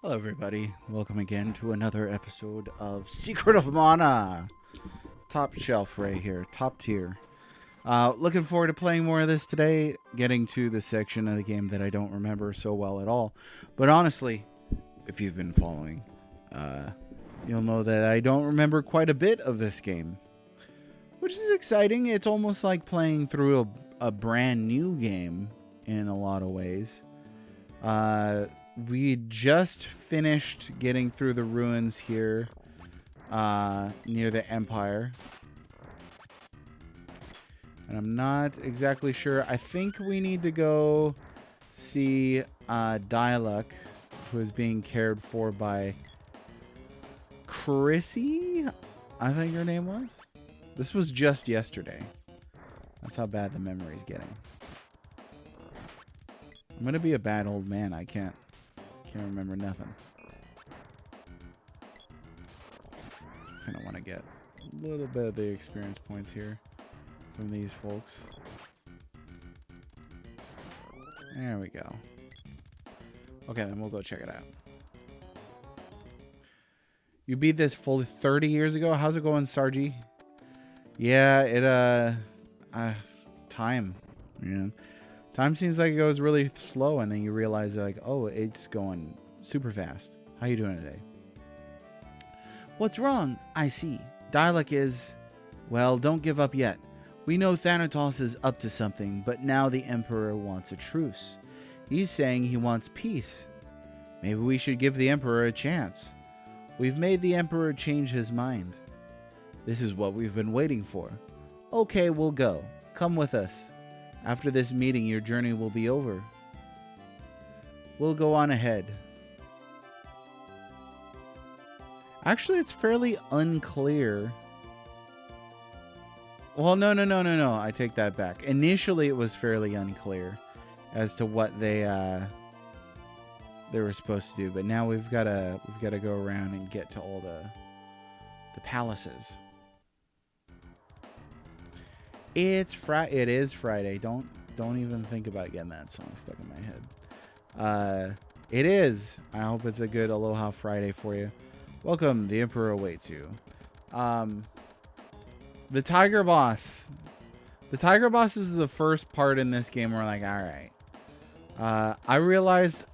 Hello, everybody. Welcome again to another episode of Secret of Mana. Top shelf right here, top tier. Looking forward to playing more of this today, getting to the section of the game that I don't remember so well at all. But honestly, if you've been following, you'll know that I don't remember quite a bit of this game, which is exciting. It's almost like playing through a brand new game in a lot of ways. We just finished getting through the ruins here near the Empire. And I'm not exactly sure. I think we need to go see Dialuk, who is being cared for by Chrissy, I think her name was. This was just yesterday. That's how bad the memory's getting. I'm going to be a bad old man. I can't remember nothing. Kind of want to get a little bit of the experience points here from these folks. There we go. Okay, then we'll go check it out. You beat this fully 30 years ago? How's it going, Sargi? Yeah, time. Yeah. Time seems like it goes really slow, and then you realize, like, oh, it's going super fast. How you doing today? What's wrong? I see. Dialog is... Well, don't give up yet. We know Thanatos is up to something, but now the Emperor wants a truce. He's saying he wants peace. Maybe we should give the Emperor a chance. We've made the Emperor change his mind. This is what we've been waiting for. Okay, we'll go. Come with us. After this meeting, your journey will be over. We'll go on ahead. Actually, it's fairly unclear. Well, no. I take that back. Initially, it was fairly unclear as to what they were supposed to do, but now we've got to go around and get to all the palaces. It is Friday. Don't even think about getting that song stuck in my head. It is. I hope it's a good Aloha Friday for you. Welcome. The Emperor awaits you. The Tiger Boss. The Tiger Boss is the first part in this game where I'm like, all right. I realized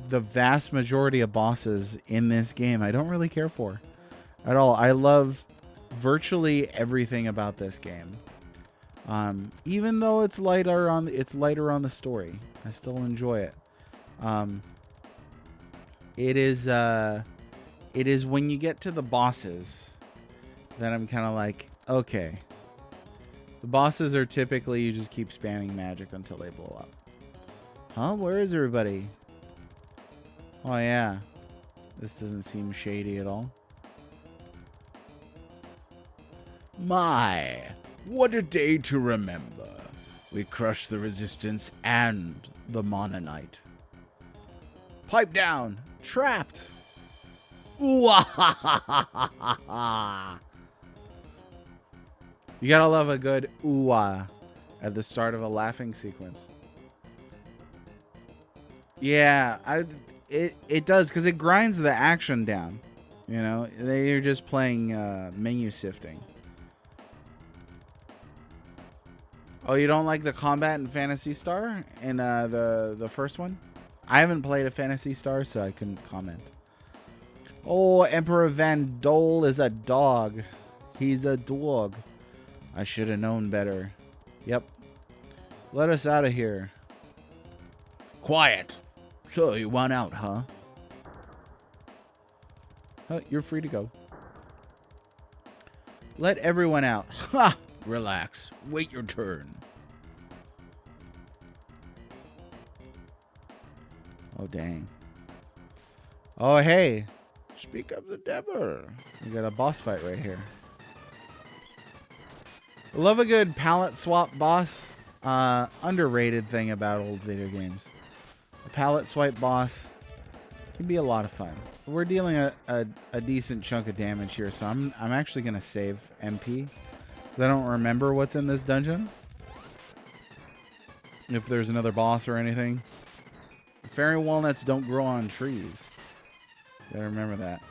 the vast majority of bosses in this game I don't really care for at all. I love virtually everything about this game. Even though it's lighter on the story, I still enjoy it. It is when you get to the bosses that I'm kind of like, okay. The bosses are typically you just keep spamming magic until they blow up. Huh? Where is everybody? Oh yeah. This doesn't seem shady at all. My, what a day to remember. We crushed the resistance and the Mononite. Pipe down. Trapped. You gotta love a good ooh-ah at the start of a laughing sequence. Yeah, it does, because it grinds the action down. You know, you're just playing menu sifting. Oh, you don't like the combat in Phantasy Star in the first one? I haven't played a Phantasy Star, so I couldn't comment. Oh, Emperor Van Dole is a dog. He's a dog. I should have known better. Yep. Let us out of here. Quiet. So you want out, huh? You're free to go. Let everyone out. Ha! Relax. Wait your turn. Oh, dang. Oh, hey. Speak of the devil. We got a boss fight right here. Love a good palette swap boss. Underrated thing about old video games. A palette swipe boss can be a lot of fun. We're dealing a decent chunk of damage here, so I'm actually going to save MP. I don't remember what's in this dungeon. If there's another boss or anything. Fairy walnuts don't grow on trees. Gotta remember that.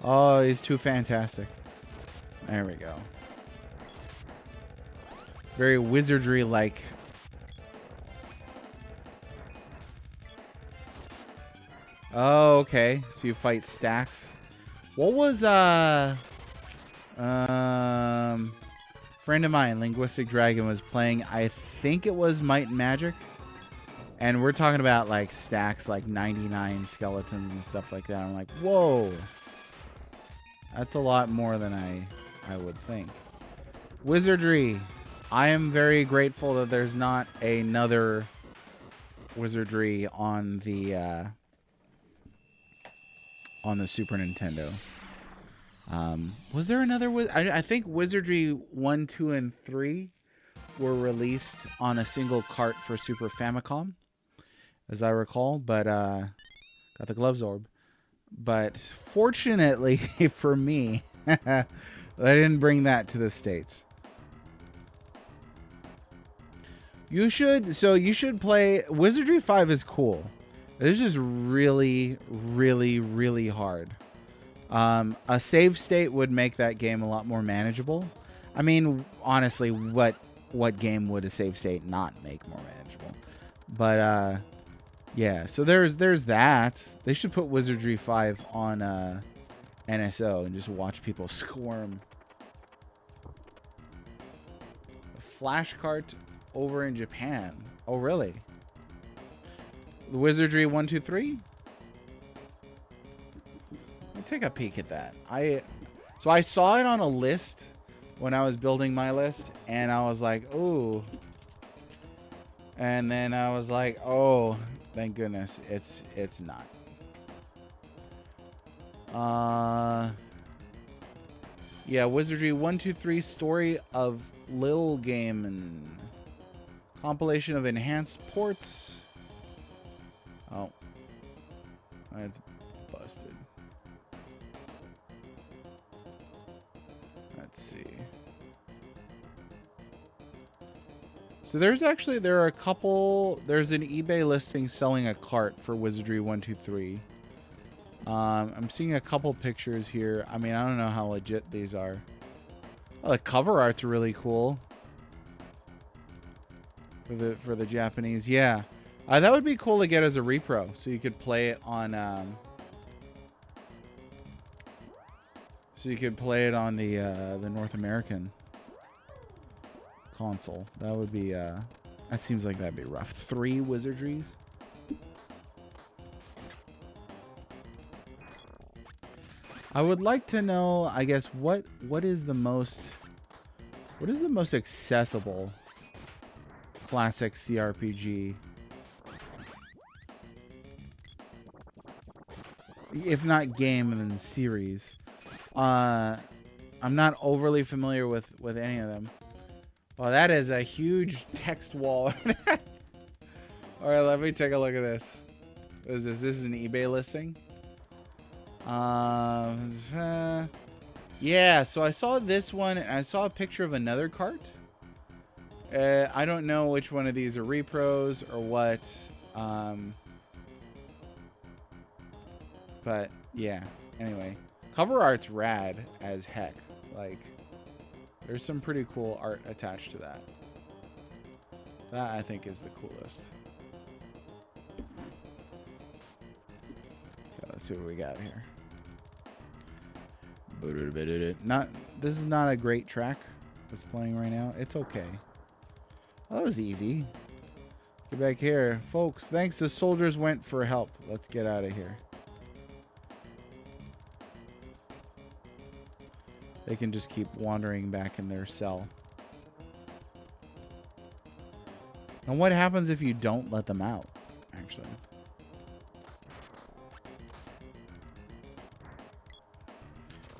Oh, he's too fantastic. There we go. Very wizardry-like. Oh, okay. So you fight stacks. What was friend of mine, Linguistic Dragon, was playing, I think it was Might and Magic. And we're talking about like stacks, like 99 skeletons and stuff like that. I'm like, whoa. That's a lot more than I would think. Wizardry. I am very grateful that there's not another wizardry on the Super Nintendo. Was there another? I think Wizardry 1, 2, and 3 were released on a single cart for Super Famicom, as I recall. But got the Gloves Orb. But fortunately for me, I didn't bring that to the States. You should. So you should play Wizardry 5 is cool. It's just really, really, really hard. A save state would make that game a lot more manageable. I mean, honestly, what game would a save state not make more manageable? But yeah, so there's that. They should put Wizardry 5 on NSO and just watch people squirm. A flash cart over in Japan. Oh, really? The Wizardry 1, 2, 3? Take a peek at that. So I saw it on a list when I was building my list, and I was like, ooh. And then I was like, oh, thank goodness it's not. Yeah, Wizardry 1, 2, 3 Story of Lil Game and compilation of enhanced ports. Oh. That's busted. Let's see. So there are a couple, there's an eBay listing selling a cart for Wizardry 1, 2, 3. I'm seeing a couple pictures here. I mean, I don't know how legit these are. Oh, the cover art's really cool. For the Japanese. Yeah. That would be cool to get as a repro, so you could play it on the North American console. That would be that seems like that'd be rough. 3 wizardries. I would like to know, I guess, what is the most accessible classic CRPG, if not game, then series. I'm not overly familiar with any of them. Oh, that is a huge text wall. All right, let me take a look at this. What is this? This is an eBay listing. Yeah, so I saw this one, and I saw a picture of another cart. I don't know which one of these are repros or what. But yeah, anyway. Cover art's rad as heck. Like, there's some pretty cool art attached to that. That, I think, is the coolest. Okay, let's see what we got here. This is not a great track that's playing right now. It's okay. Well, that was easy. Get back here. Folks, thanks. The soldiers went for help. Let's get out of here. They can just keep wandering back in their cell. And what happens if you don't let them out, actually?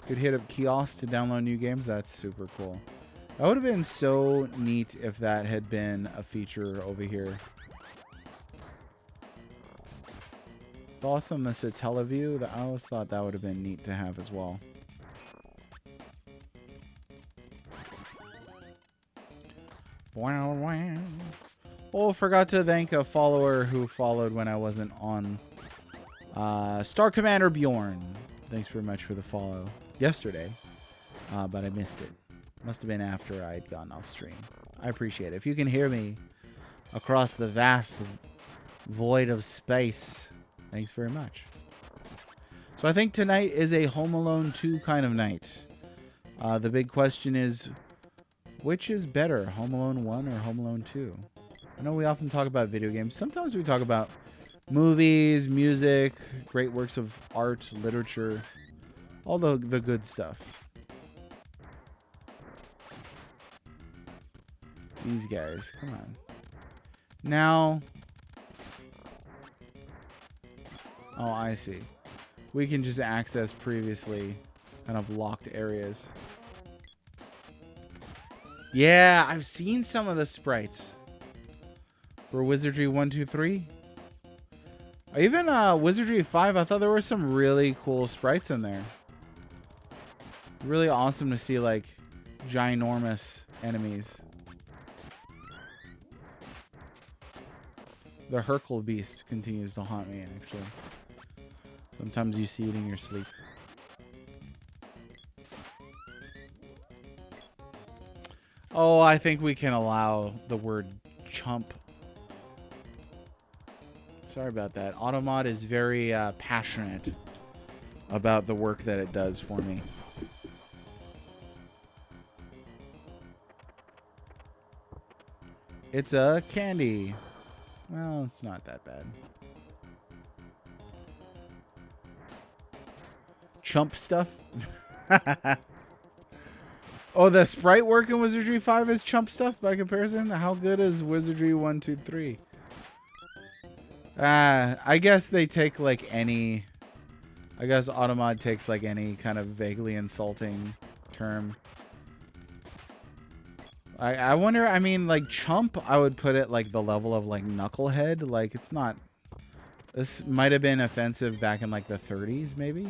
Could hit up kiosks to download new games. That's super cool. That would have been so neat if that had been a feature over here. Thoughts on the Satellaview? I always thought that would have been neat to have as well. Oh, forgot to thank a follower who followed when I wasn't on Star Commander Bjorn, thanks very much for the follow yesterday, but I missed it. Must have been after I had gone off stream. I appreciate it. If you can hear me across the vast void of space, thanks very much. So I think tonight is a Home Alone 2 kind of night. The big question is, which is better, Home Alone 1 or Home Alone 2? I know we often talk about video games. Sometimes we talk about movies, music, great works of art, literature, all the good stuff. These guys, come on. Now, oh, I see. We can just access previously kind of locked areas. Yeah, I've seen some of the sprites for Wizardry 1, 2, 3. Even Wizardry 5, I thought there were some really cool sprites in there. Really awesome to see, like, ginormous enemies. The Hercule Beast continues to haunt me, actually. Sometimes you see it in your sleep. Oh, I think we can allow the word chump. Sorry about that. Automod is very passionate about the work that it does for me. It's a candy. Well, it's not that bad. Chump stuff? Oh, the sprite work in Wizardry 5 is chump stuff by comparison? How good is Wizardry 1, 2, 3? I guess they take like any... I guess Automod takes like any kind of vaguely insulting term. I wonder, I mean, like chump, I would put it like the level of like knucklehead. Like it's not... This might have been offensive back in like the 30s, maybe?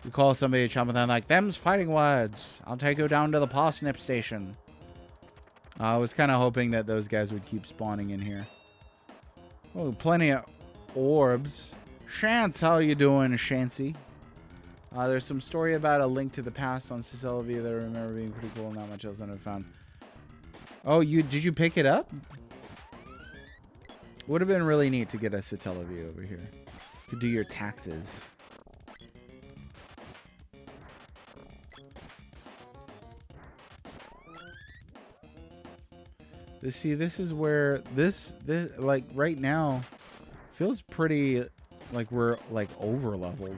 You call somebody a chump and they're like, them's fighting words. I'll take you down to the parsnip station. I was kind of hoping that those guys would keep spawning in here. Oh, plenty of orbs. Chance, how you doing, Shancy? There's some story about a link to the past on Satellaview that I remember being pretty cool. Not much else that I found. Oh, did you pick it up? Would have been really neat to get a Satellaview over here. Could do your taxes. See, this is where this like right now feels pretty like we're like over leveled.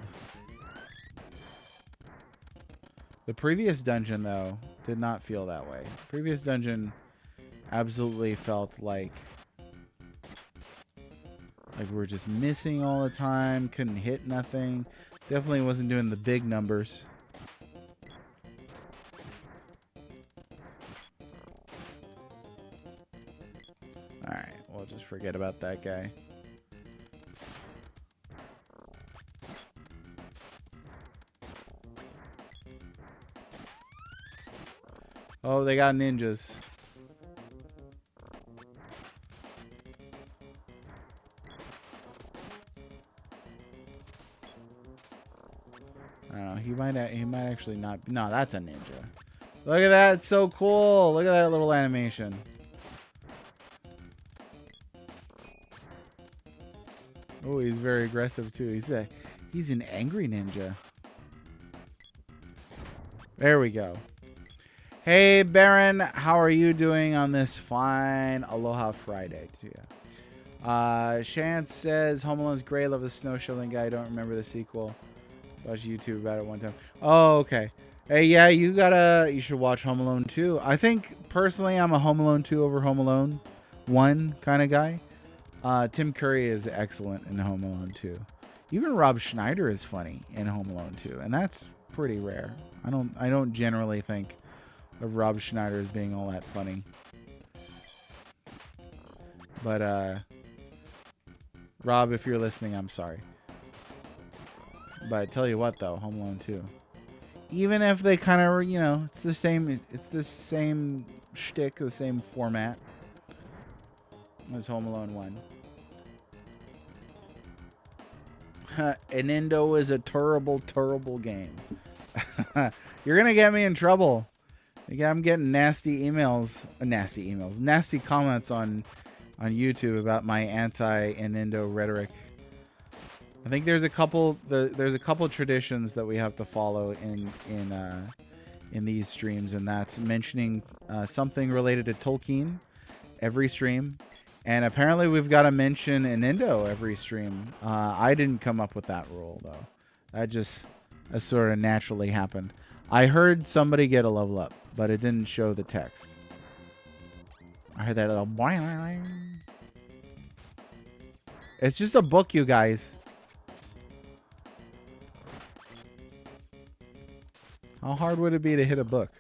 The previous dungeon though did not feel that way. Previous dungeon absolutely felt like we're just missing all the time, couldn't hit nothing. Definitely wasn't doing the big numbers. Alright, we'll just forget about that guy. Oh, they got ninjas. I don't know. He might actually not. No, that's a ninja. Look at that. It's so cool. Look at that little animation. Oh, he's very aggressive too. He's an angry ninja. There we go. Hey Baron, how are you doing on this fine Aloha Friday to you? Chance says Home Alone's great. Love the snow shoveling guy. Don't remember the sequel. Watched YouTube about it one time. Oh, okay. Hey, yeah, you should watch Home Alone 2. I think personally I'm a Home Alone 2 over Home Alone 1 kind of guy. Tim Curry is excellent in Home Alone 2. Even Rob Schneider is funny in Home Alone 2, and that's pretty rare. I don't generally think of Rob Schneider as being all that funny. But Rob, if you're listening, I'm sorry. But I tell you what though, Home Alone 2. Even if they kind of, you know, it's the same shtick, the same format as Home Alone 1. Enindo is a terrible, terrible game. You're gonna get me in trouble. I'm getting nasty comments on YouTube about my anti-Enindo rhetoric. I think there's a couple traditions that we have to follow in these streams, and that's mentioning something related to Tolkien every stream, and apparently we've got to mention Enindo every stream. I didn't come up with that rule though. That sort of naturally happened. I heard somebody get a level up, but it didn't show the text. I heard that little boing. It's just a book, you guys. How hard would it be to hit a book?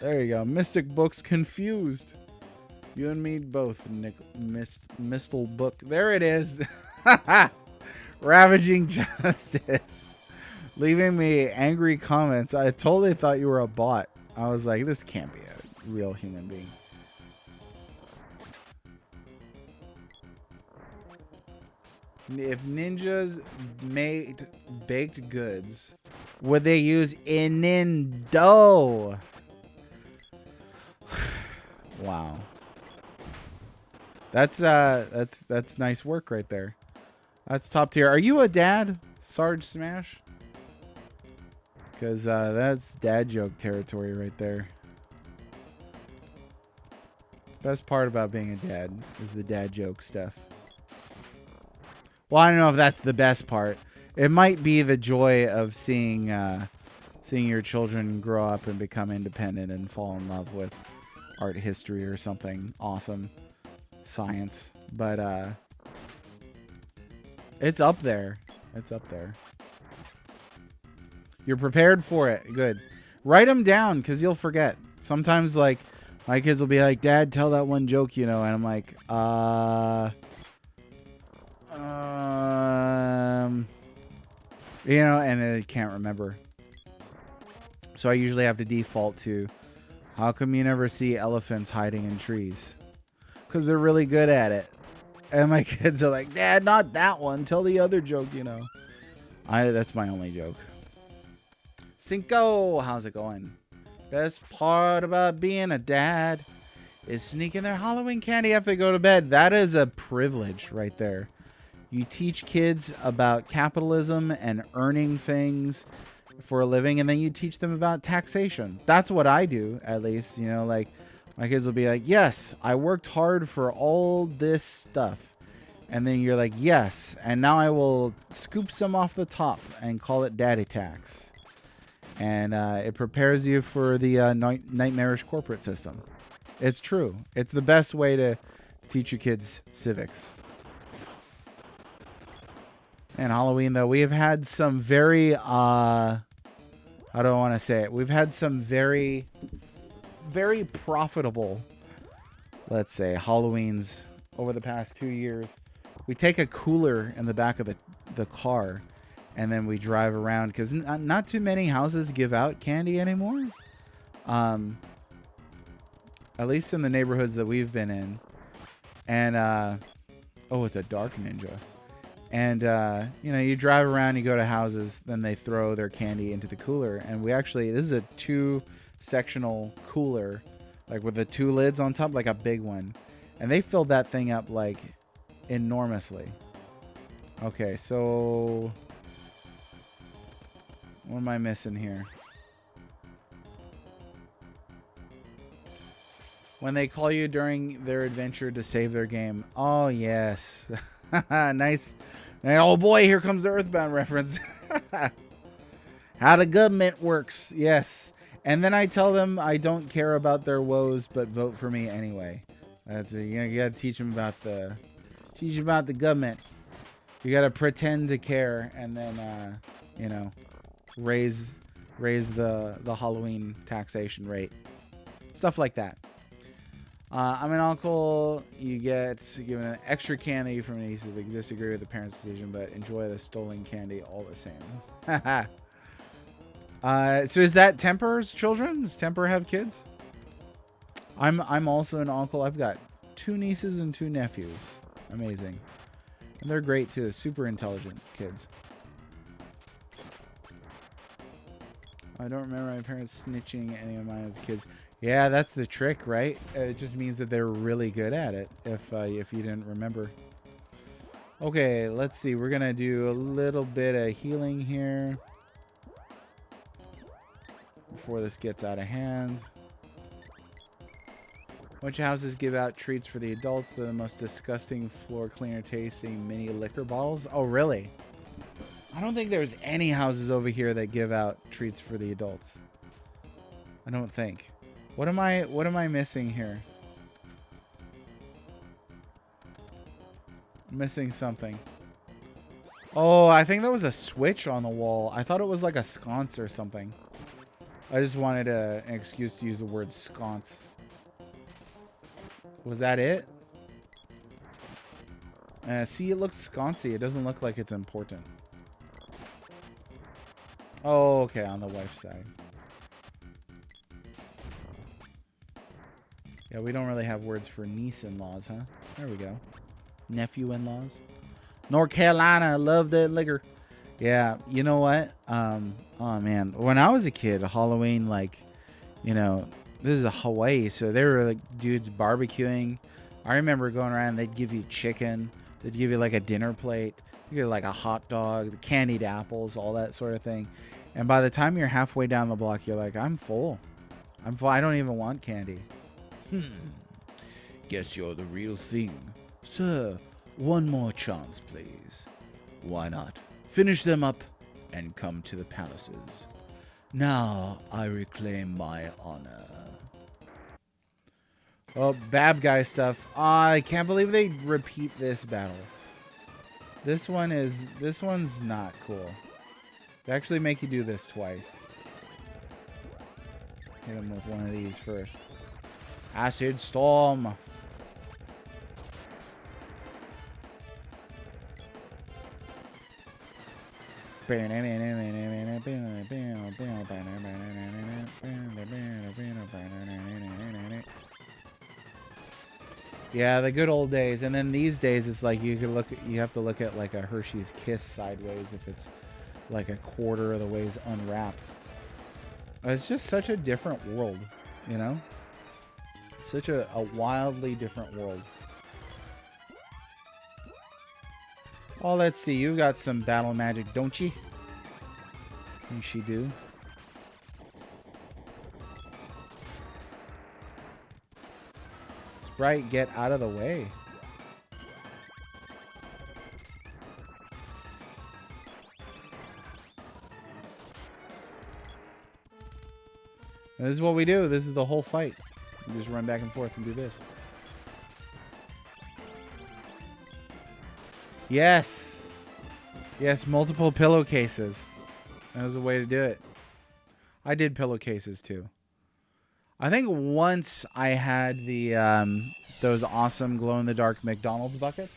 There you go. Mystic Books confused. You and me both, Mistle Book. There it is. Ravaging Justice. Leaving me angry comments. I totally thought you were a bot. I was like, this can't be a real human being. If ninjas made baked goods, would they use Enindo? Wow. That's nice work right there. That's top tier. Are you a dad, Sarge Smash? Because that's dad joke territory right there. Best part about being a dad is the dad joke stuff. Well, I don't know if that's the best part. It might be the joy of seeing your children grow up and become independent and fall in love with art history or something awesome. Science. But it's up there. It's up there. You're prepared for it. Good. Write them down because you'll forget. Sometimes, like, my kids will be like, Dad, tell that one joke, and I'm like, and I can't remember. So I usually have to default to, how come you never see elephants hiding in trees? Because they're really good at it. And my kids are like, Dad, not that one. Tell the other joke, That's my only joke. Cinco, how's it going? Best part about being a dad is sneaking their Halloween candy after they go to bed. That is a privilege right there. You teach kids about capitalism and earning things for a living, and then you teach them about taxation. That's what I do, at least. Like, my kids will be like, yes, I worked hard for all this stuff. And then you're like, yes, and now I will scoop some off the top and call it daddy tax. And it prepares you for the nightmarish corporate system. It's true. It's the best way to teach your kids civics. And Halloween, though, we have had some very, how do I want to say it? We've had some very, very profitable, let's say, Halloweens over the past 2 years. We take a cooler in the back of the car, and then we drive around, because not too many houses give out candy anymore. At least in the neighborhoods that we've been in. And, oh, it's a dark ninja. And, you drive around, you go to houses, then they throw their candy into the cooler. And this is a 2-sectional cooler, like with the 2 lids on top, like a big one. And they filled that thing up, like, enormously. Okay, so what am I missing here? When they call you during their adventure to save their game. Oh, yes. Nice. Oh, boy, here comes the Earthbound reference. How the government works. Yes. And then I tell them I don't care about their woes, but vote for me anyway. That's it. You got to teach them about the government. You got to pretend to care, and then, raise the Halloween taxation rate. Stuff like that. I'm an uncle. You get given an extra candy from nieces. I disagree with the parents' decision, but enjoy the stolen candy all the same. So is that Temper's children? Does Temper have kids? I'm also an uncle. I've got 2 nieces and 2 nephews. Amazing. And they're great too. Super intelligent kids. I don't remember my parents snitching any of mine as kids. Yeah, that's the trick, right? It just means that they're really good at it. If you didn't remember. Okay, let's see. We're gonna do a little bit of healing here before this gets out of hand. A bunch of houses give out treats for the adults. They're the most disgusting floor cleaner tasting mini liquor bottles. Oh, really? I don't think there's any houses over here that give out treats for the adults. I don't think. What am I missing here? I'm missing something. Oh, I think that was a switch on the wall. I thought it was like a sconce or something. I just wanted an excuse to use the word sconce. Was that it? See, it looks sconcy. It doesn't look like it's important. Oh, okay, on the wife's side. Yeah, we don't really have words for niece-in-laws, huh? There we go. Nephew-in-laws. North Carolina, I love that liquor. Yeah, you know what? Oh man, when I was a kid, Halloween, like, you know, this is Hawaii, so there were like dudes barbecuing. I remember going around, they'd give you chicken, they'd give you like a dinner plate, you get like a hot dog, candied apples, all that sort of thing. And by the time you're halfway down the block, you're like, I'm full. I'm full. I don't even want candy. Guess you're the real thing. Sir, one more chance, please. Why not? Finish them up and come to the palaces. Now I reclaim my honor. Oh, bad guy stuff. I can't believe they repeat this battle. This one's not cool. They actually make you do this twice. Hit him with one of these first. Acid Storm. Yeah, the good old days. And then these days, it's like you have to look at like a Hershey's Kiss sideways if it's like a quarter of the ways unwrapped. It's just such a different world, you know? Such a wildly different world. Oh, let's see. You got some battle magic, don't you? Yes, you do. Sprite, get out of the way. And this is what we do. This is the whole fight. We just run back and forth and do this. Yes. Yes, multiple pillowcases. That was a way to do it. I did pillowcases too. I think once I had the those awesome glow-in-the-dark McDonald's buckets.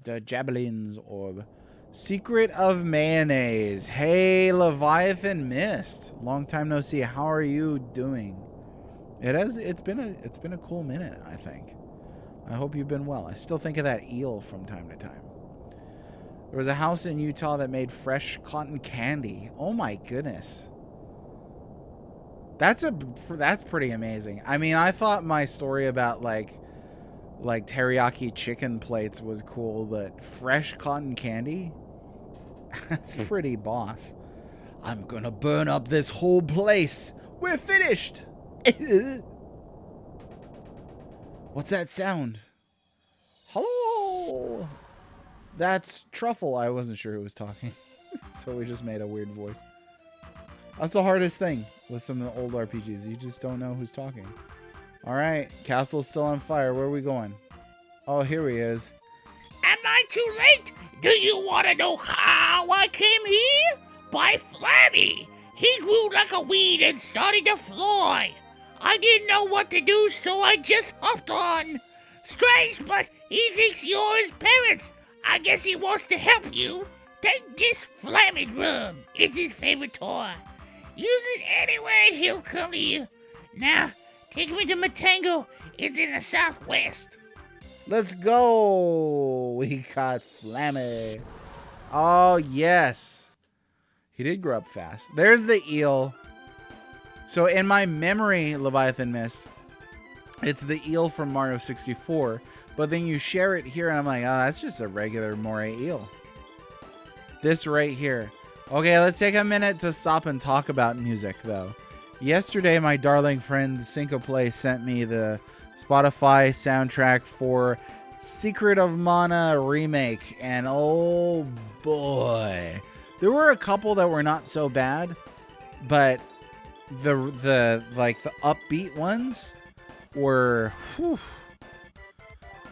The Jabelin's Orb. Secret of Mayonnaise. Hey, Leviathan Mist. Long time no see. How are you doing? It's been a cool minute, I think. I hope you've been well. I still think of that eel from time to time. There was a house in Utah that made fresh cotton candy. Oh my goodness. That's pretty amazing. I mean, I thought my story about like teriyaki chicken plates was cool, but fresh cotton candy? That's pretty boss. I'm gonna burn up this whole place. We're finished. What's that sound? Hello. That's Truffle. I wasn't sure who was talking. So we just made a weird voice. That's the hardest thing with some of the old RPGs. You just don't know who's talking. Alright, castle's still on fire. Where are we going? Oh, here he is. Am I too late? Do you want to know how I came here? By Flammy. He grew like a weed and started to fly. I didn't know what to do, so I just hopped on. Strange, but he thinks you're his parents. I guess he wants to help you. Take this Flammy drum. It's his favorite toy. Use it anyway and he'll come to you. Now, take me to Matango. It's in the southwest. Let's go. We got Flammy. Oh, yes. He did grow up fast. There's the eel. So in my memory, Leviathan Mist, it's the eel from Mario 64. But then you share it here, and I'm like, oh, that's just a regular moray eel. This right here. Okay, let's take a minute to stop and talk about music, though. Yesterday, my darling friend Cinco Play sent me the Spotify soundtrack for Secret of Mana remake, and oh boy, there were a couple that were not so bad, but the upbeat ones were whew,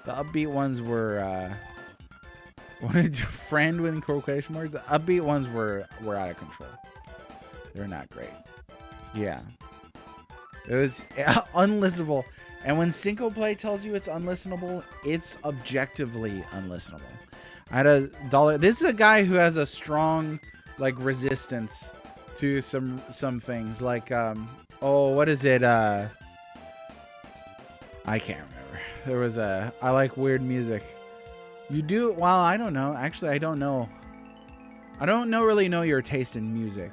the upbeat ones were friend with quotation marks. The upbeat ones were out of control. They're not great. Yeah, it was unlistenable. And when Cinco Play tells you it's unlistenable, it's objectively unlistenable. I had a dollar. This is a guy who has a strong resistance to some things like what is it? I can't remember. There was I like weird music. You do? Well, I don't know. Actually, I don't know. I don't really know your taste in music.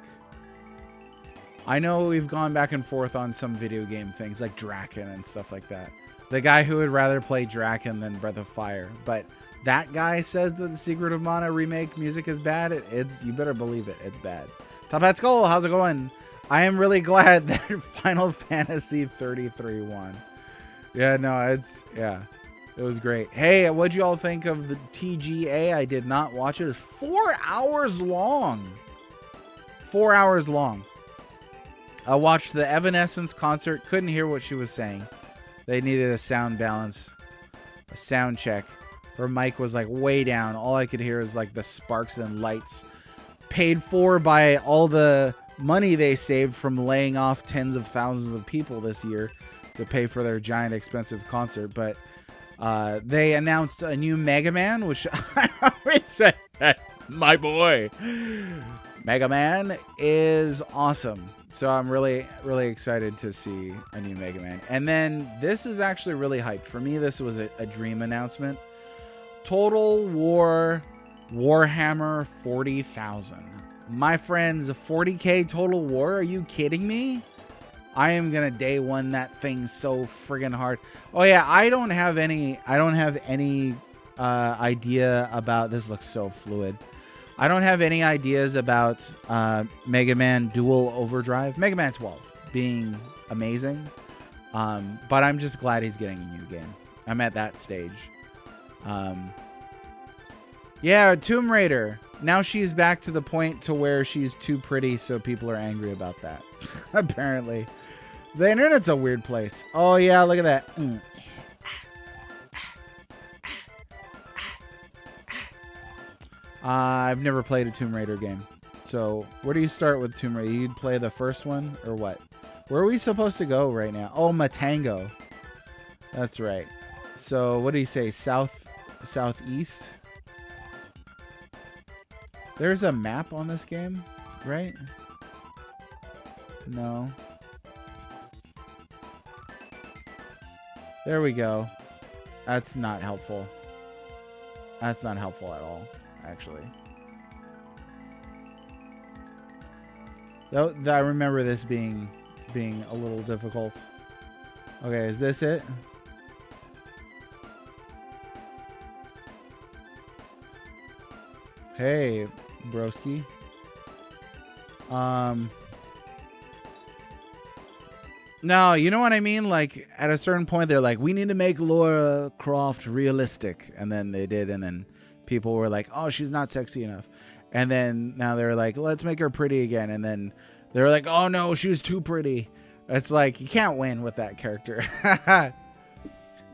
I know we've gone back and forth on some video game things like Draken and stuff like that. The guy who would rather play Draken than Breath of Fire. But that guy says that the Secret of Mana remake music is bad. It's you better believe it. It's bad. Top Hat Skull, how's it going? I am really glad that Final Fantasy 33 won. Yeah, no, it was great. Hey, what'd you all think of the TGA? I did not watch it. It's 4 hours long. 4 hours long. I watched the Evanescence concert. Couldn't hear what she was saying. They needed a sound balance, a sound check. Her mic was way down. All I could hear is the sparks and lights. Paid for by all the money they saved from laying off tens of thousands of people this year to pay for their giant expensive concert. But they announced a new Mega Man, which I wish I had. My boy. Mega Man is awesome. So I'm really, really excited to see a new Mega Man. And then this is actually really hyped. For me, this was a dream announcement. Total War Warhammer 40,000. My friends, 40K Total War? Are you kidding me? I am going to day one that thing so friggin' hard. Oh yeah, I don't have any idea about, this looks so fluid. I don't have any ideas about Mega Man Dual Overdrive. Mega Man 12 being amazing. But I'm just glad he's getting a new game. I'm at that stage. Yeah, Tomb Raider. Now she's back to the point to where she's too pretty, so people are angry about that. Apparently. The internet's a weird place. Oh yeah, look at that. I've never played a Tomb Raider game. So, where do you start with Tomb Raider? You'd play the first one, or what? Where are we supposed to go right now? Oh, Matango. That's right. So, what do you say? Southeast? There's a map on this game, right? No. There we go. That's not helpful. That's not helpful at all, actually. Though I remember this being a little difficult. Okay, is this it? Hey, broski. No, you know what I mean? Like, at a certain point, they're like, we need to make Lara Croft realistic. And then they did, and then people were like, oh, she's not sexy enough. And then now they're like, let's make her pretty again. And then they're like, oh, no, she was too pretty. It's like, you can't win with that character.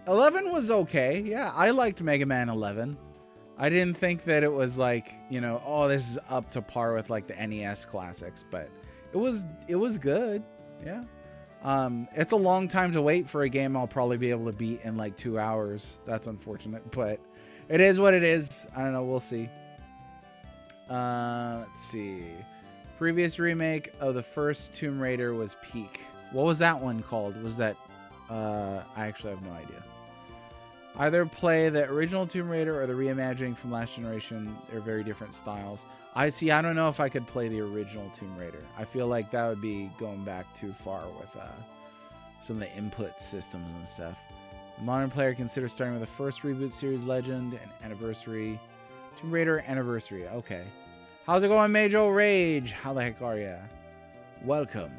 11 was okay. Yeah, I liked Mega Man 11. I didn't think that it was like, you know, oh, this is up to par with like the NES classics. But it was good. Yeah. It's a long time to wait for a game I'll probably be able to beat in like 2 hours. That's unfortunate, but it is what it is. I don't know. We'll see. Let's see. Previous remake of the first Tomb Raider was Peak. What was that one called? Was that... I actually have no idea. Either play the original Tomb Raider or the reimagining from last generation. They're very different styles. I don't know if I could play the original Tomb Raider. I feel like that would be going back too far with some of the input systems and stuff. The modern player considers starting with the first reboot series Legend and Anniversary. Tomb Raider Anniversary. Okay. How's it going, Major Rage? How the heck are ya? Welcome.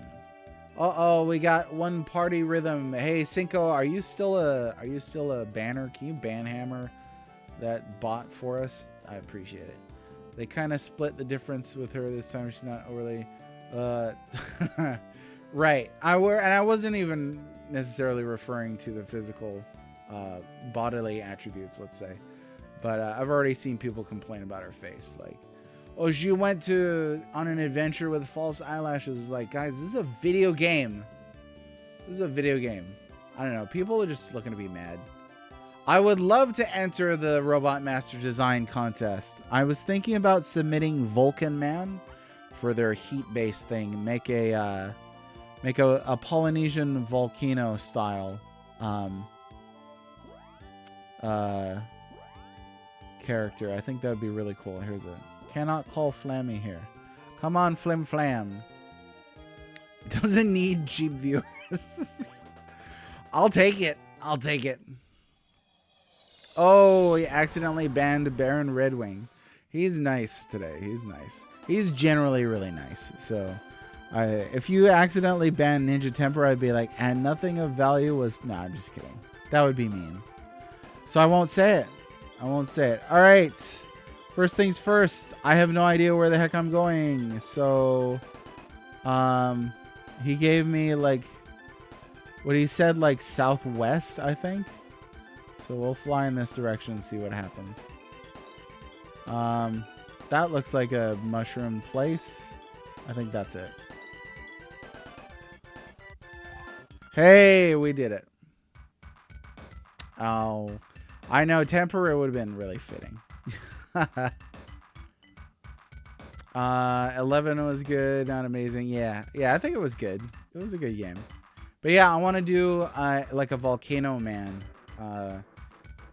Uh-oh, we got one party rhythm. Hey, Cinco, are you still a banner? Can you banhammer that bot for us? I appreciate it. They kind of split the difference with her this time. She's not overly right. I wasn't even necessarily referring to the physical bodily attributes, let's say. But I've already seen people complain about her face, like, oh, she went on an adventure with false eyelashes. Like, guys, this is a video game. This is a video game. I don't know. People are just looking to be mad. I would love to enter the Robot Master Design contest. I was thinking about submitting Vulcan Man for their heat-based thing. Make a Polynesian volcano style character. I think that would be really cool. Here's a cannot call Flammy here. Come on, Flim Flam. It doesn't need cheap viewers. I'll take it. I'll take it. Oh, he accidentally banned Baron Redwing. He's nice today. He's nice. He's generally really nice. So, if you accidentally ban Ninja Temper, I'd be like, and nothing of value was... No, I'm just kidding. That would be mean. So I won't say it. I won't say it. All right. First things first. I have no idea where the heck I'm going. So, he gave me like... What he said, like southwest, I think. So we'll fly in this direction and see what happens. That looks like a mushroom place. I think that's it. Hey, we did it. Oh, I know. Temporary would have been really fitting. 11 was good. Not amazing. Yeah, I think it was good. It was a good game. But yeah, I want to do like a Volcano Man.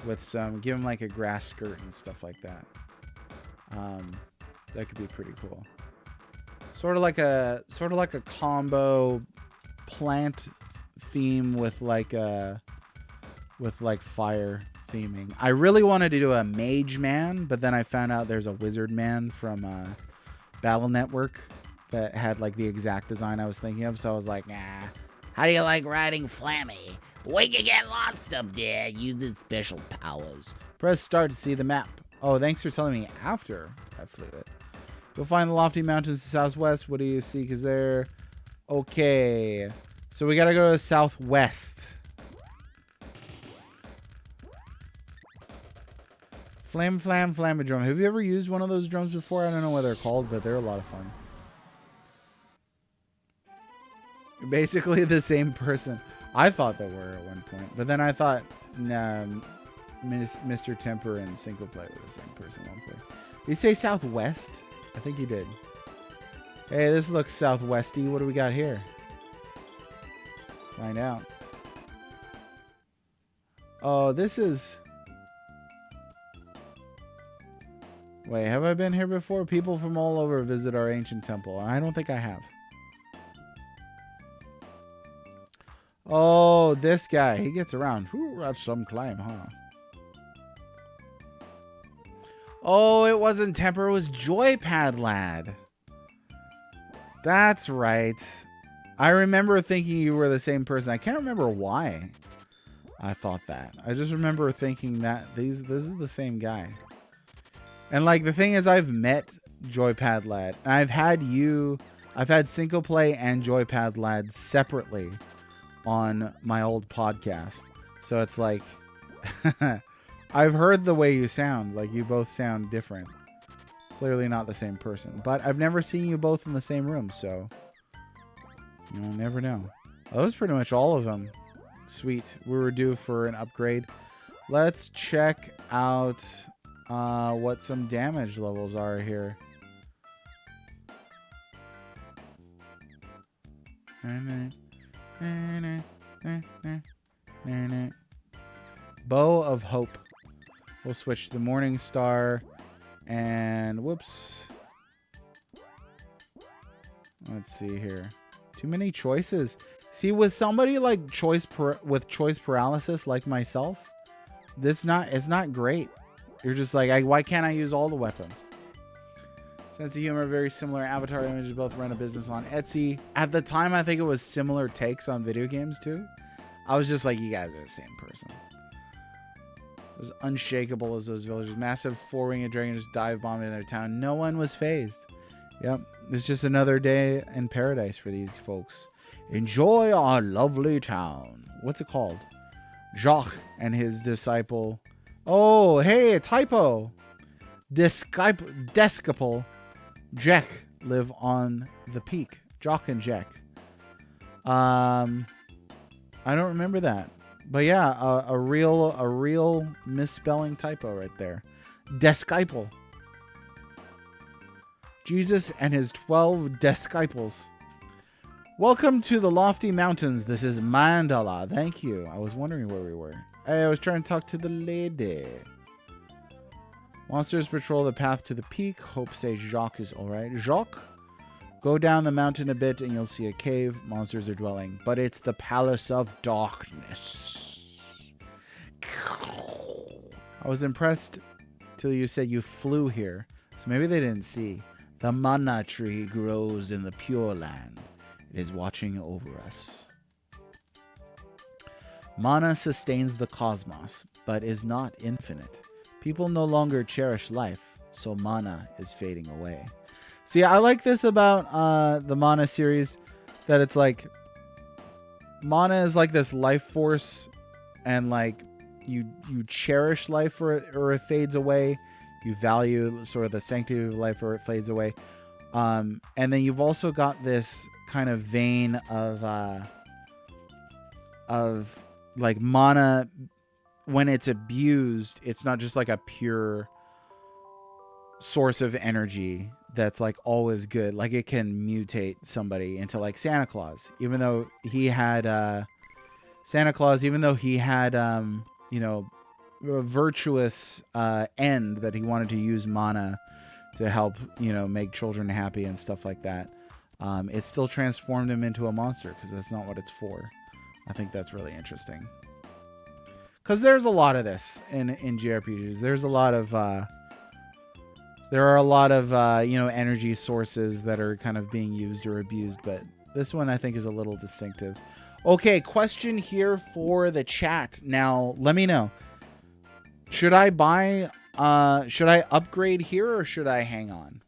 With some, give him like a grass skirt and stuff like that. That could be pretty cool. Sort of like a combo plant theme with like fire theming. I really wanted to do a mage man, but then I found out there's a wizard man from Battle Network that had like the exact design I was thinking of. So I was like, nah. How do you like riding Flammy? We can get lost up there using special powers. Press start to see the map. Oh, thanks for telling me after I flew it. You'll find the lofty mountains to the southwest. What do you seek is there? Okay. So we gotta go to southwest. Flamadrum. Have you ever used one of those drums before? I don't know what they're called, but they're a lot of fun. Basically the same person. I thought they were at one point, but then I thought Mr. Temper and Single Play were the same person at one point. Did you say southwest? I think you did. Hey, this looks southwesty. What do we got here? Find out. Oh, this is... Wait, have I been here before? People from all over visit our ancient temple. I don't think I have. Oh, this guy. He gets around. Ooh, that's some climb, huh? Oh, it wasn't Temper. It was Joypad Lad. That's right. I remember thinking you were the same person. I can't remember why I thought that. I just remember thinking that this is the same guy. And like the thing is, I've met Joypad Lad. And I've had Single Play and Joypad Lad separately on my old podcast. So it's like I've heard the way you sound. Like you both sound different. Clearly not the same person. But I've never seen you both in the same room, so you'll never know. That was pretty much all of them. Sweet. We were due for an upgrade. Let's check out what some damage levels are here. Bow of Hope. We'll switch to Morning Star. And whoops. Let's see here. Too many choices. See, with somebody like choice paralysis like myself, it's not great. You're just like, why can't I use all the weapons? Sense of humor, very similar. Avatar images both run a business on Etsy. At the time, I think it was similar takes on video games too. I was just like, you guys are the same person. As unshakable as those villagers. Massive four-winged dragon just dive bombing their town. No one was phased. Yep. It's just another day in paradise for these folks. Enjoy our lovely town. What's it called? Jacques and his disciple. Oh, hey, a typo. Descipal. Jack live on the peak. Jock and Jack. I don't remember that. But yeah, a real misspelling typo right there. Descipal. Jesus and his 12 disciples. Welcome to the lofty mountains. This is Mandala. Thank you. I was wondering where we were. Hey, I was trying to talk to the lady. Monsters patrol the path to the peak. Hope says Jacques is alright. Jacques? Go down the mountain a bit and you'll see a cave. Monsters are dwelling. But it's the Palace of Darkness. I was impressed till you said you flew here. So maybe they didn't see. The mana tree grows in the Pure Land. It is watching over us. Mana sustains the cosmos, but is not infinite. People no longer cherish life, so mana is fading away. See, I like this about the Mana series, that it's like, Mana is like this life force, and like, you cherish life or it fades away. You value sort of the sanctity of life or it fades away. And then you've also got this kind of vein of like mana, when it's abused, it's not just like a pure source of energy that's like always good. Like it can mutate somebody into like Santa Claus, even though he had you know, a virtuous end that he wanted to use mana to help, you know, make children happy and stuff like that. It still transformed him into a monster because that's not what it's for. I think that's really interesting. Because there's a lot of this in JRPGs. There's a lot of there are a lot of you know, energy sources that are kind of being used or abused, but this one I think is a little distinctive. Okay, question here for the chat. Now, let me know. Should I upgrade here or should I hang on?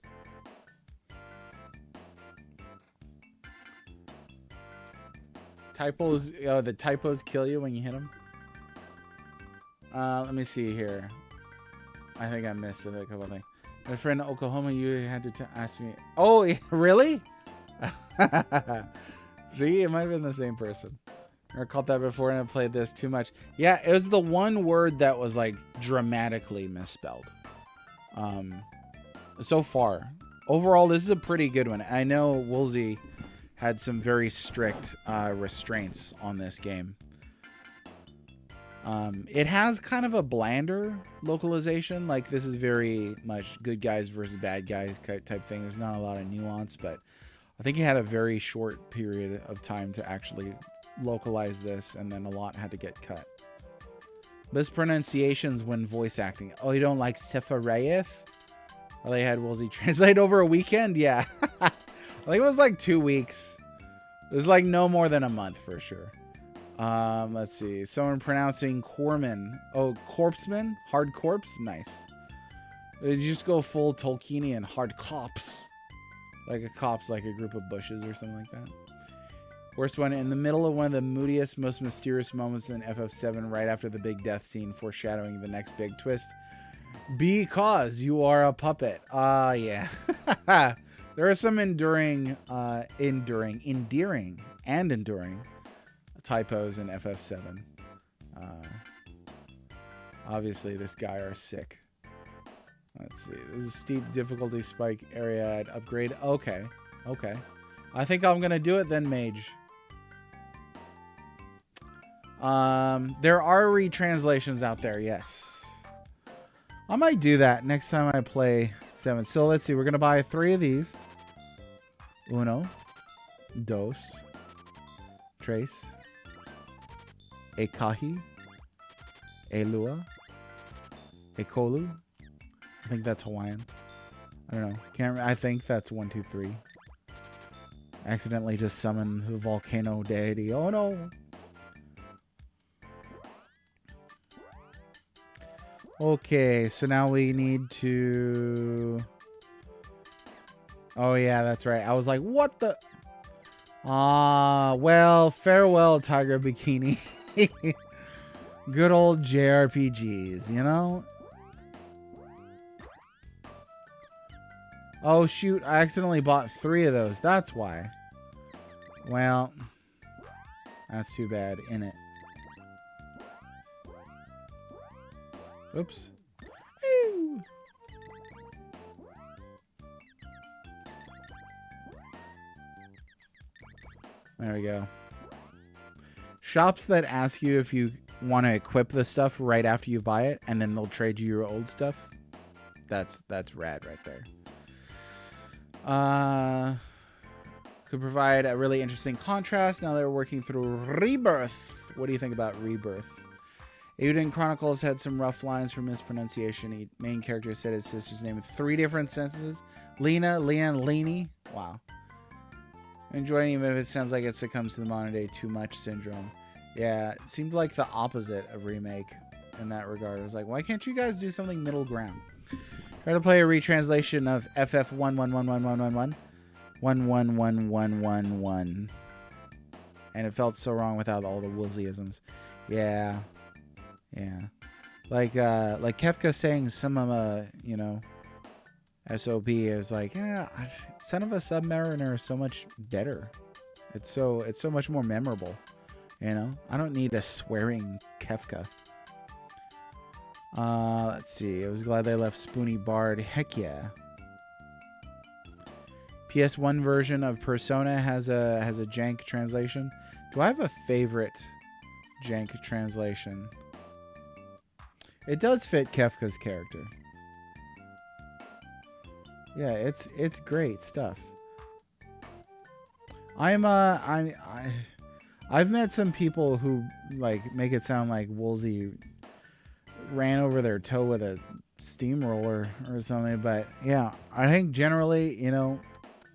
Typos, the typos kill you when you hit them. Let me see here. I think I missed a couple of things. My friend in Oklahoma, you had to ask me. Oh, really? See, it might have been the same person. I caught that before and I played this too much. Yeah, it was the one word that was like dramatically misspelled. So far. Overall, this is a pretty good one. I know Woolsey had some very strict restraints on this game. It has kind of a blander localization. Like, this is very much good guys versus bad guys type thing. There's not a lot of nuance, but I think he had a very short period of time to actually localize this, and then a lot had to get cut. Mispronunciations when voice acting. Oh, you don't like Sephiroth? Well, they had Woolsey translate over a weekend? Yeah. I think it was like 2 weeks. It was like no more than a month for sure. Let's see. Someone pronouncing Corpsman. Oh, Corpsman? Hard corpse? Nice. Did you just go full Tolkienian hard cops? Like a copse, like a group of bushes or something like that. Worst one, in the middle of one of the moodiest, most mysterious moments in FF7, right after the big death scene, foreshadowing the next big twist. Because you are a puppet. Yeah. There are some endearing typos in FF7. Obviously, this guy are sick. Let's see. This is steep difficulty spike area at upgrade. Okay. Okay. I think I'm going to do it then, Mage. There are retranslations out there, yes. I might do that next time I play 7. So let's see, we're gonna buy 3 of these. Uno, dos, tres, a kahi, a lua, a kolu. I think that's Hawaiian. I don't know. Can't. I think that's 1, 2, 3. Accidentally just summoned the volcano deity. Oh no. Okay, so now we need to... Oh yeah, that's right. I was like, what the... Well, farewell, Tiger Bikini. Good old JRPGs, you know? Oh shoot, I accidentally bought 3 of those. That's why. Well, that's too bad, innit? Oops. Ew. There we go. Shops that ask you if you want to equip the stuff right after you buy it, and then they'll trade you your old stuff. That's rad right there. Could provide a really interesting contrast now that we're working through Rebirth. What do you think about Rebirth? Euden Chronicles had some rough lines for mispronunciation. Main character said his sister's name in 3 different sentences. Lena, Leanne, Laney. Wow. Enjoying even if it sounds like it succumbs to the modern day too much syndrome. Yeah, it seemed like the opposite of remake in that regard. It was like, why can't you guys do something middle ground? Try to play a retranslation of FF11111111. 111111. And it felt so wrong without all the Woolseyisms. Yeah. Yeah. Like Kefka saying some you know, SOB is like, yeah, Son of a Submariner is so much better. It's so much more memorable. You know? I don't need a swearing Kefka. Let's see. I was glad they left Spoony Bard. Heck yeah. PS1 version of Persona has a jank translation. Do I have a favorite jank translation? It does fit Kefka's character. Yeah, it's great stuff. I've met some people who like make it sound like Woolsey ran over their toe with a steamroller or something, but yeah, I think generally, you know,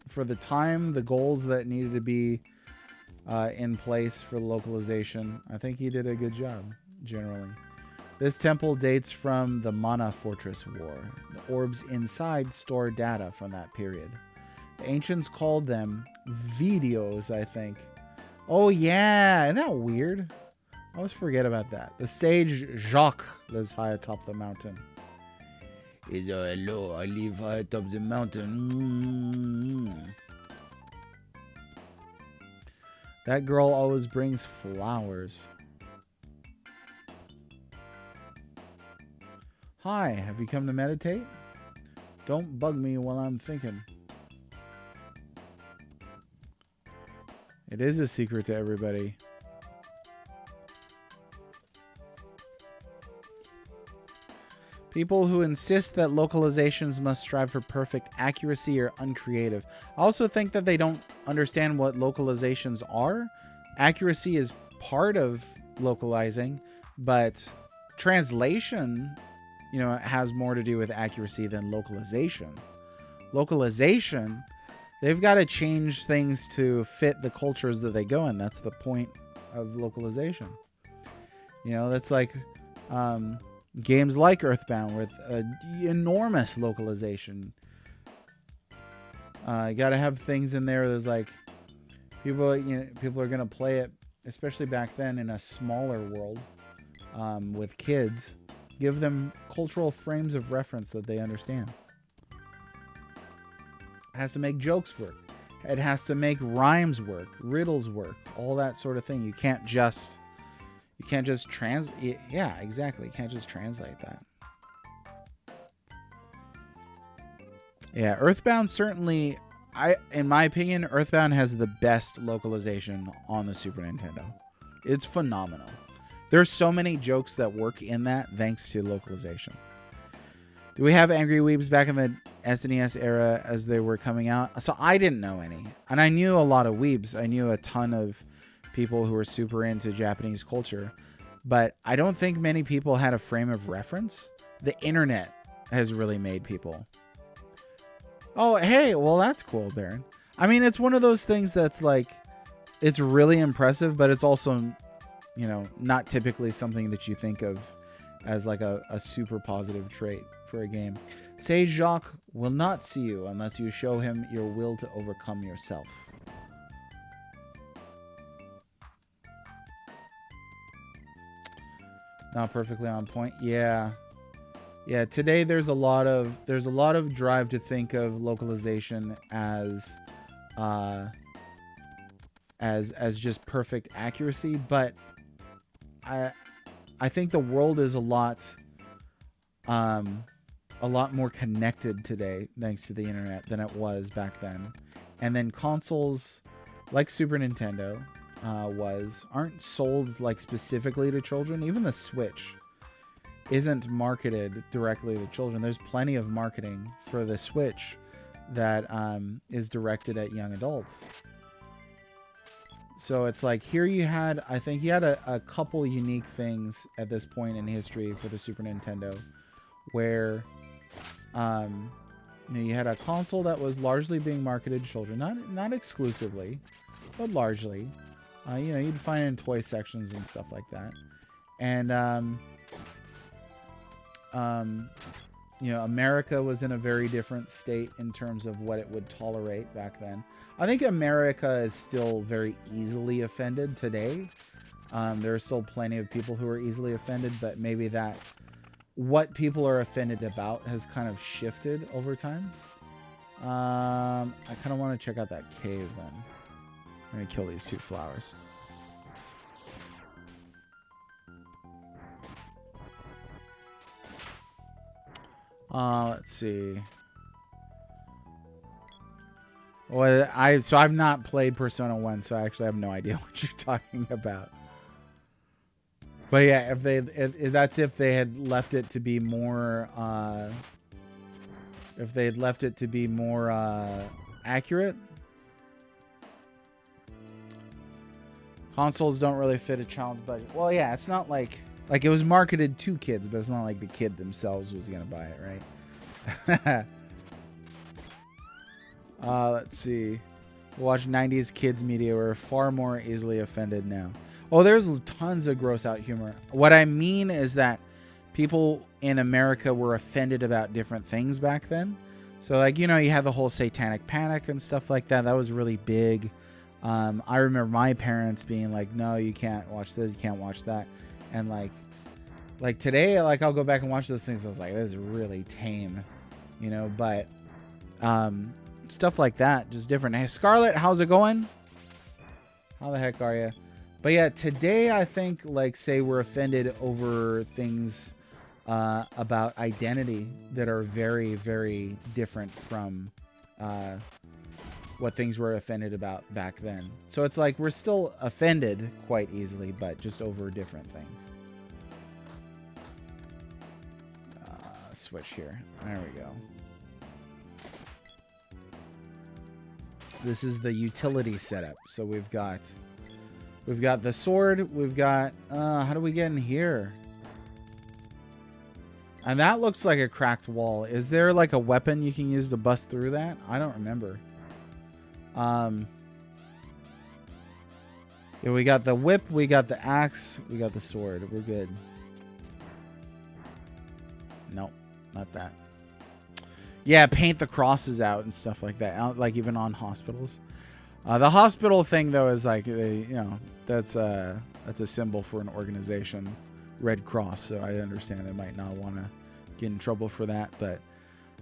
for the time, the goals that needed to be in place for localization, I think he did a good job generally. This temple dates from the Mana Fortress War. The orbs inside store data from that period. The ancients called them videos, I think. Oh yeah, isn't that weird? I always forget about that. The sage Jacques lives high atop the mountain. Hello, I live high atop the mountain. That girl always brings flowers. Hi, have you come to meditate? Don't bug me while I'm thinking. It is a secret to everybody. People who insist that localizations must strive for perfect accuracy are uncreative. I also think that they don't understand what localizations are. Accuracy is part of localizing, but translation, you know, has more to do with accuracy than localization. Localization, they've got to change things to fit the cultures that they go in. That's the point of localization. You know, that's like games like Earthbound with enormous localization. You got to have things in there that's like people are going to play it, especially back then in a smaller world with kids. Give them cultural frames of reference that they understand. It has to make jokes work. It has to make rhymes work, riddles work, all that sort of thing. You can't just translate. Yeah, exactly. You can't just translate that. Yeah, Earthbound certainly, in my opinion, Earthbound has the best localization on the Super Nintendo. It's phenomenal. There's so many jokes that work in that thanks to localization. Do we have Angry Weebs back in the SNES era as they were coming out? So I didn't know any. And I knew a lot of weebs. I knew a ton of people who were super into Japanese culture. But I don't think many people had a frame of reference. The internet has really made people. Oh, hey, well, that's cool, Baron. I mean, it's one of those things that's like, it's really impressive, but it's also, you know, not typically something that you think of as like a super positive trait for a game. Say Jacques will not see you unless you show him your will to overcome yourself. Not perfectly on point. Yeah. Yeah, today there's a lot of drive to think of localization as just perfect accuracy, but I think the world is a lot more connected today thanks to the internet than it was back then. And then consoles like Super Nintendo aren't sold like specifically to children. Even the Switch isn't marketed directly to children. There's plenty of marketing for the Switch that is directed at young adults. So it's like here I think you had a couple unique things at this point in history for the Super Nintendo where you had a console that was largely being marketed to children, not exclusively, but largely. You'd find it in toy sections and stuff like that. And America was in a very different state in terms of what it would tolerate back then. I think America is still very easily offended today. There are still plenty of people who are easily offended, but maybe that what people are offended about has kind of shifted over time. I kind of want to check out that cave then. I'm going to kill these 2 flowers. Let's see. Well, I've not played Persona 1, so I actually have no idea what you're talking about. But yeah, if they had left it to be more accurate. Consoles don't really fit a child's budget. Well, yeah, it's not like it was marketed to kids, but it's not like the kid themselves was gonna buy it, right? Let's see. Watch 90s kids media. We're far more easily offended now. Oh, there's tons of gross out humor. What I mean is that people in America were offended about different things back then. So like, you had the whole satanic panic and stuff like that. That was really big. I remember my parents being like, no, you can't watch this, you can't watch that. And like today, like I'll go back and watch those things. I was like, this is really tame, but stuff like that, just different. Hey, Scarlett, how's it going? How the heck are you? But yeah, today I think like say we're offended over things about identity that are very, very different from what things were offended about back then. So it's like we're still offended quite easily, but just over different things. Switch here. There we go. This is the utility setup. So we've got the sword. We've got how do we get in here? And that looks like a cracked wall. Is there like a weapon you can use to bust through that? I don't remember. Yeah, we got the whip, we got the axe, we got the sword. We're good. Nope, not that. Yeah, paint the crosses out and stuff like that. Out, like even on hospitals. The hospital thing though is like, that's a symbol for an organization, Red Cross. So I understand they might not want to get in trouble for that, but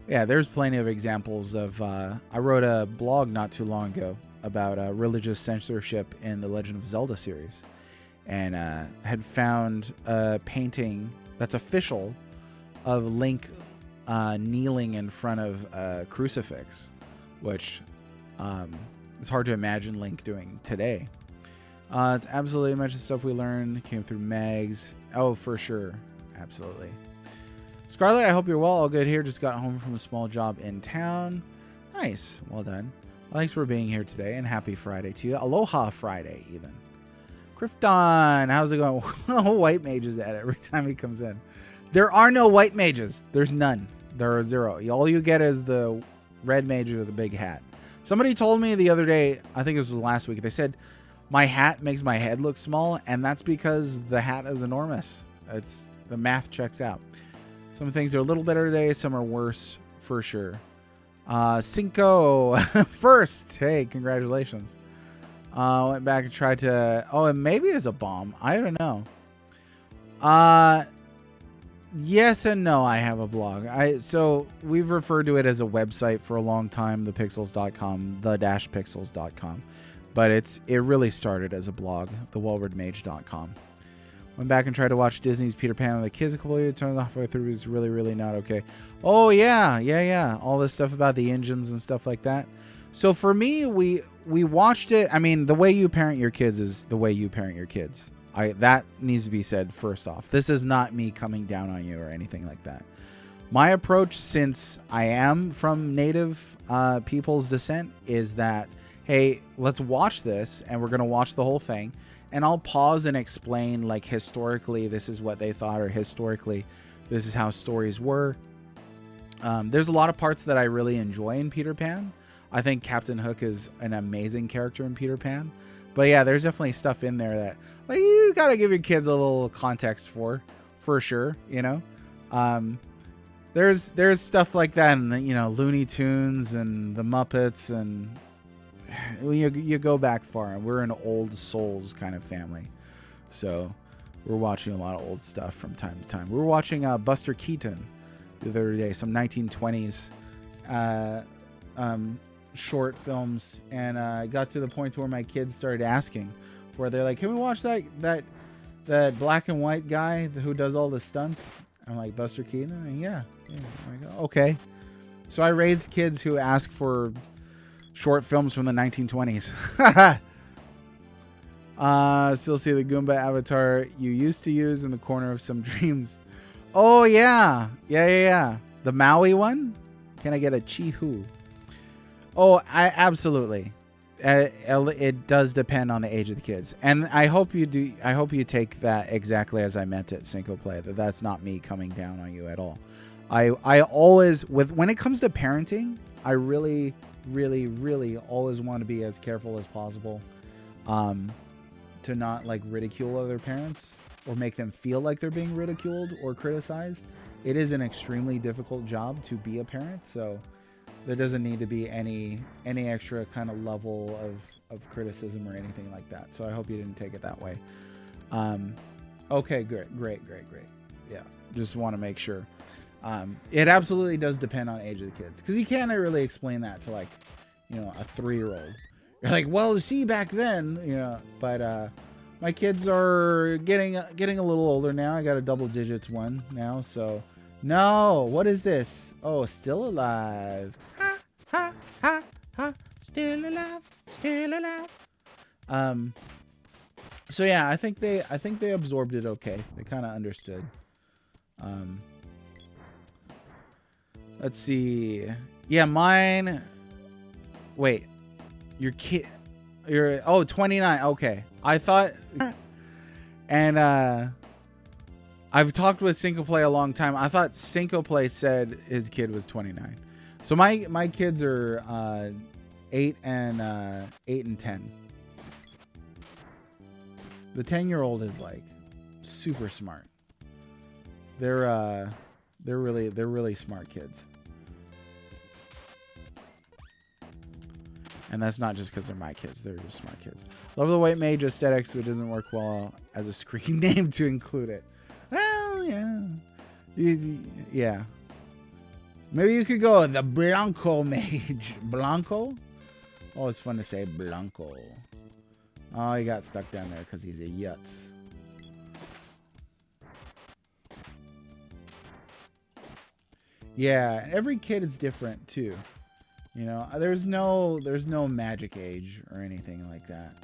yeah, there's plenty of examples of. I wrote a blog not too long ago about religious censorship in the Legend of Zelda series, and had found a painting that's official of Link kneeling in front of a crucifix, which is hard to imagine Link doing today. It's absolutely much of the stuff we learned came through Megs. Oh, for sure. Absolutely. Scarlett, I hope you're well. All good here. Just got home from a small job in town. Nice. Well done. Thanks for being here today, and happy Friday to you. Aloha Friday, even. Krypton, how's it going? White mages at every time he comes in. There are no white mages. There's none. There are 0. All you get is the red mage with a big hat. Somebody told me the other day, I think this was last week, they said my hat makes my head look small, and that's because the hat is enormous. It's the math checks out. Some things are a little better today, some are worse for sure. Cinco first. Hey, congratulations. Went back and tried to, and maybe it's a bomb. I don't know. Yes and no. I have a blog. So we've referred to it as a website for a long time, thepixels.com, the-pixels.com. But it really started as a blog, thewellwardmage.com. Went back and tried to watch Disney's Peter Pan with the kids a couple of years. Turned halfway through. It was really, really not okay. Oh, yeah. All this stuff about the engines and stuff like that. So for me, we watched it. I mean, the way you parent your kids is the way you parent your kids. That needs to be said first off. This is not me coming down on you or anything like that. My approach, since I am from native people's descent, is that, hey, let's watch this, and we're going to watch the whole thing. And I'll pause and explain, like, historically, this is what they thought, or historically, this is how stories were. There's a lot of parts that I really enjoy in Peter Pan. I think Captain Hook is an amazing character in Peter Pan. But yeah, there's definitely stuff in there that, like, you got to give your kids a little context for sure, you know? There's stuff like that in the, Looney Tunes and the Muppets, and you go back far, and we're an old souls kind of family. So we're watching a lot of old stuff from time to time. We were watching Buster Keaton the other day, some 1920s short films, and I got to the point where my kids started asking for, they're like, can we watch that black and white guy who does all the stunts? I'm like, Buster Keaton? And yeah. I go, okay. So I raised kids who ask for short films from the 1920s. Still see the Goomba avatar you used to use in the corner of some dreams. Oh yeah. The Maui one? Can I get a Chi-Hu? Oh, absolutely. It does depend on the age of the kids, and I hope you do. I hope you take that exactly as I meant it, Cinco Play. That's not me coming down on you at all. I always, when it comes to parenting, I really, really, really always want to be as careful as possible, to not like ridicule other parents or make them feel like they're being ridiculed or criticized. It is an extremely difficult job to be a parent, so there doesn't need to be any extra kind of level of criticism or anything like that. So I hope you didn't take it that way. Okay, great. Yeah, just want to make sure. It absolutely does depend on age of the kids, because you can't really explain that to, like, a 3-year-old. You're like, well, see, back then, but my kids are getting a little older now. I got a double digits one now, so no. What is this? Oh, still alive. Ha ha ha ha. Still alive. So yeah, I think they absorbed it okay. They kind of understood. Let's see. Yeah, mine. Wait, your kid. You're 29. Okay, I thought. And I've talked with Cinco Play a long time. I thought Cinco Play said his kid was 29. So my kids are 8 and 10. The 10-year-old is like super smart. They're really smart kids. And that's not just because they're my kids. They're just smart kids. Love the white mage aesthetics, but it doesn't work well as a screen name to include it. Well, yeah. Yeah. Maybe you could go the Blanco mage. Blanco? Oh, it's fun to say Blanco. Oh, he got stuck down there because he's a yutz. Yeah, every kid is different too. There's no magic age or anything like that.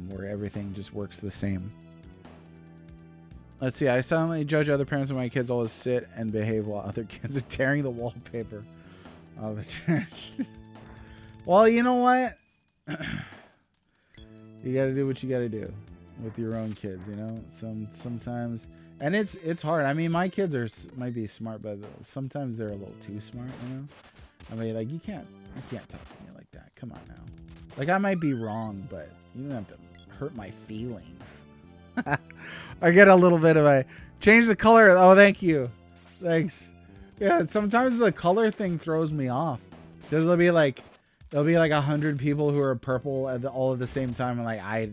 where everything just works the same. Let's see. I silently judge other parents when my kids always sit and behave while other kids are tearing the wallpaper of the trash. Well, you know what? You got to do what you got to do with your own kids, you know? Sometimes, and it's hard. I mean, my kids might be smart, but sometimes they're a little too smart, you know? I mean, like, you can't talk to me like that. Come on now. Like, I might be wrong, but you don't have to hurt my feelings. I get a little bit of a change the color. Oh, thank you. Thanks. Yeah, sometimes the color thing throws me off. There'll be like 100 people who are purple all at the same time. And like,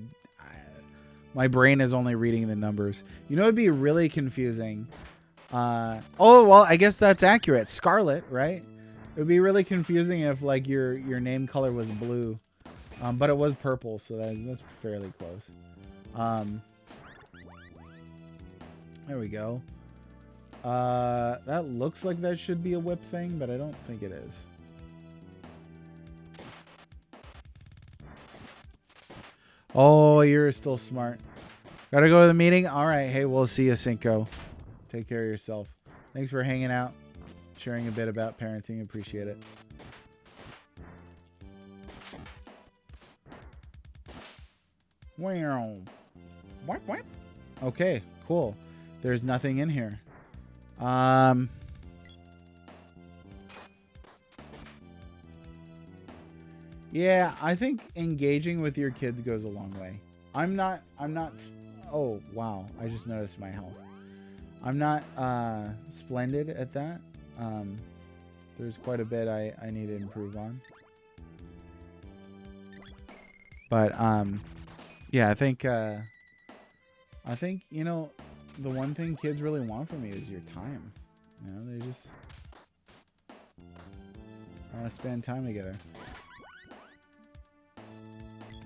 my brain is only reading the numbers. You know, it'd be really confusing. Oh, well, I guess that's accurate. Scarlet, right? It would be really confusing if like your name color was blue, but it was purple, so that's fairly close. There we go. That looks like that should be a whip thing, but I don't think it is. Oh, you're still smart. Gotta go to the meeting? All right. Hey, we'll see you, Cinco. Take care of yourself. Thanks for hanging out, sharing a bit about parenting. Appreciate it. Wow. What? Okay, cool. There's nothing in here. Yeah, I think engaging with your kids goes a long way. I'm not, oh, wow. I just noticed my health. I'm not, splendid at that. There's quite a bit I need to improve on. But, yeah, I think, you know, the one thing kids really want from you is your time. You know, they just want to spend time together.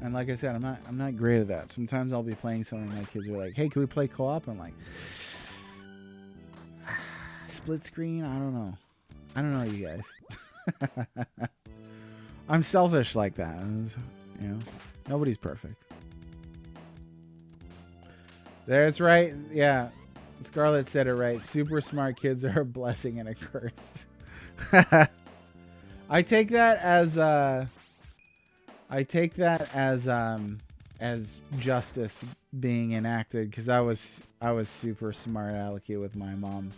And like I said, I'm not great at that. Sometimes I'll be playing something and my kids are like, "Hey, can we play co-op?" I'm like, split screen? I don't know, you guys. I'm selfish like that. You know, nobody's perfect. That's right. Yeah. Scarlett said it right. Super smart kids are a blessing and a curse. I take that as justice being enacted, because I was super smart alecky with my mom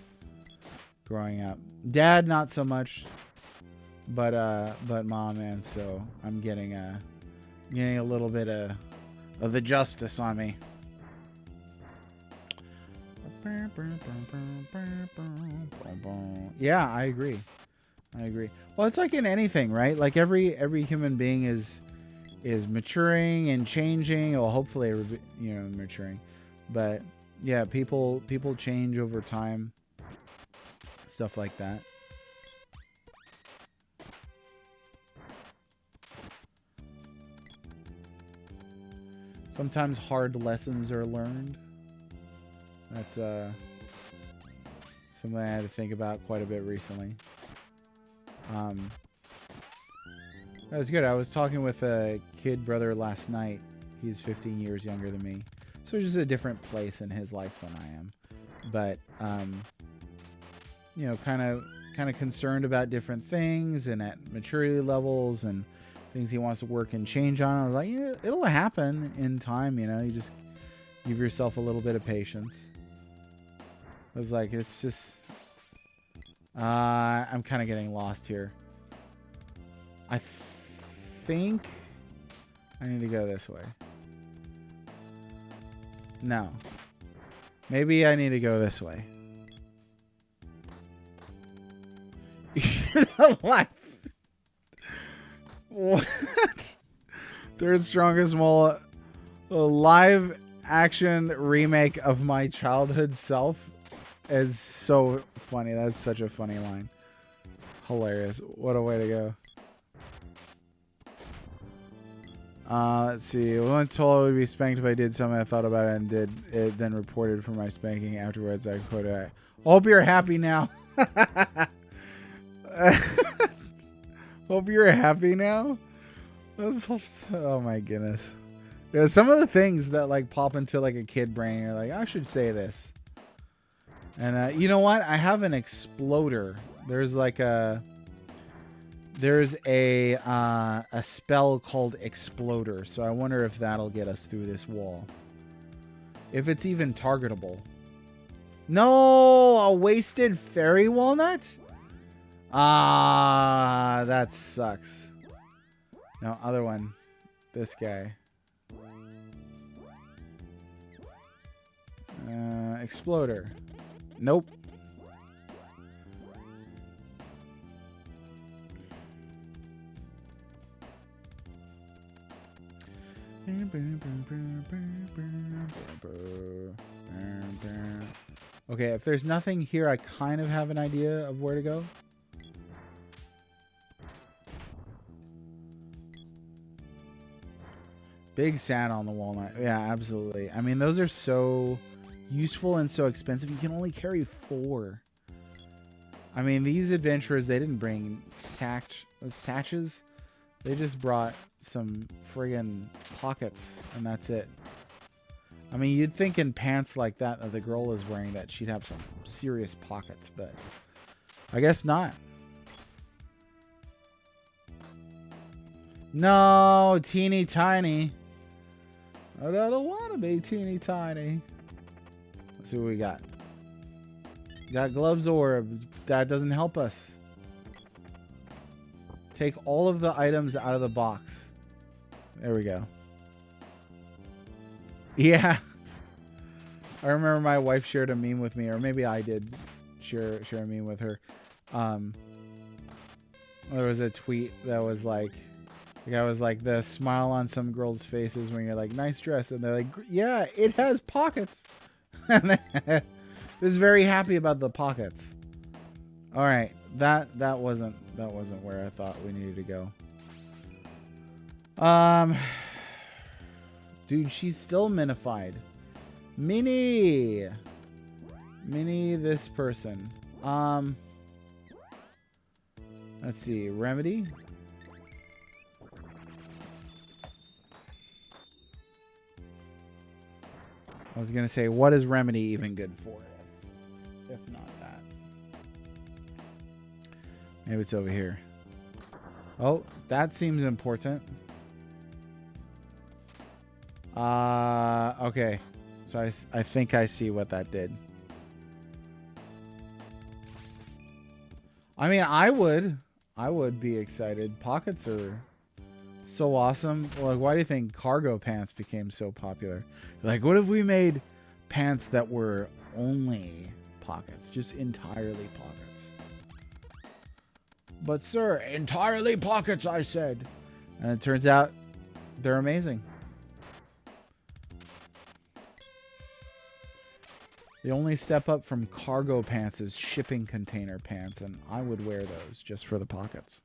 growing up. Dad not so much, but mom, and so I'm getting a little bit of the justice on me. Yeah, I agree. Well, it's like in anything, right? Like every human being is maturing and changing, or hopefully, you know, maturing. But yeah, people change over time. Stuff like that. Sometimes hard lessons are learned. That's something I had to think about quite a bit recently. That was good. I was talking with a kid brother last night. He's 15 years younger than me, so just a different place in his life than I am. But you know, kind of concerned about different things and at maturity levels and things he wants to work and change on. I was like, yeah, it'll happen in time. You know, you just give yourself a little bit of patience. I was like, it's just, I'm kind of getting lost here. I think I need to go this way. No. Maybe I need to go this way. What? What? Third strongest mole, a live action remake of my childhood self is so funny. That's such a funny line. Hilarious. What a way to go. Let's see. We weren't told I would be spanked if I did something. I thought about it and did it, then reported for my spanking. Afterwards, I quoted, I hope you're happy now. Hope you're happy now. Oh my goodness. Yeah, some of the things that like pop into like a kid brain, you're like, I should say this. And you know what? I have an exploder. There's a spell called Exploder. So I wonder if that'll get us through this wall. If it's even targetable. No, a wasted fairy walnut? Ah, that sucks. No, other one. This guy. Exploder. Nope. Okay, if there's nothing here, I kind of have an idea of where to go. Big sand on the walnut. Yeah, absolutely. I mean, those are so useful and so expensive. You can only carry 4. I mean, these adventurers, they didn't bring satches. They just brought some friggin' pockets, and that's it. I mean, you'd think in pants like that the girl is wearing that she'd have some serious pockets, but I guess not. No, teeny tiny. I don't want to be teeny tiny. Let's see what we got. Got gloves orb. That doesn't help us. Take all of the items out of the box. There we go. Yeah. I remember my wife shared a meme with me, or maybe I did share a meme with her. There was a tweet that was like, the guy was like, the smile on some girls' faces when you're like, nice dress, and they're like, yeah, it has pockets. And was very happy about the pockets. All right, that wasn't where I thought we needed to go. Dude, she's still minified. Mini, this person. Let's see, remedy. I was gonna say, what is remedy even good for? If not that, maybe it's over here. Oh, that seems important. Okay. So I think I see what that did. I mean, I would be excited. Pockets are so awesome. Like, why do you think cargo pants became so popular? Like, what if we made pants that were only pockets, just entirely pockets? But sir, entirely pockets, I said. And it turns out they're amazing. The only step up from cargo pants is shipping container pants, and I would wear those just for the pockets.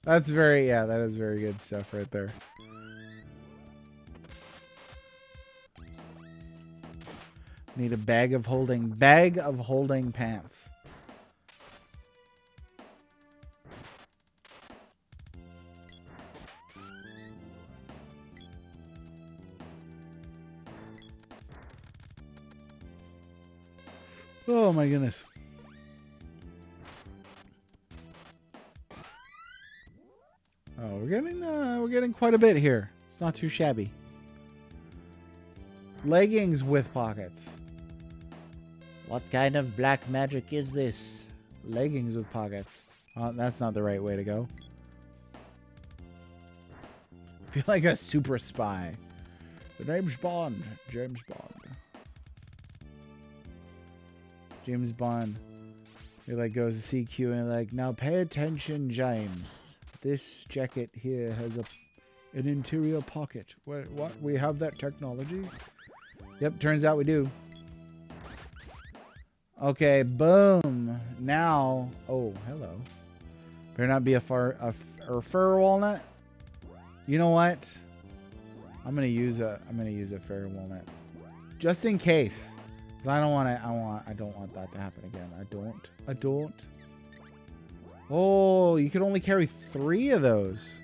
That's very, yeah, that is very good stuff right there. Need a bag of holding pants. Oh my goodness. Oh, we're getting quite a bit here. It's not too shabby. Leggings with pockets. What kind of black magic is this? Leggings with pockets. Oh, that's not the right way to go. I feel like a super spy. The name's Bond. James Bond. James Bond. He like goes to CQ and like, now pay attention, James. This jacket here has an interior pocket. What? We have that technology? Yep, turns out we do. Okay, boom. Now, oh, hello. Better not be a fur walnut. You know what? I'm gonna use a fairy walnut, just in case. I don't want that to happen again. I don't. Oh, you can only carry 3 of those.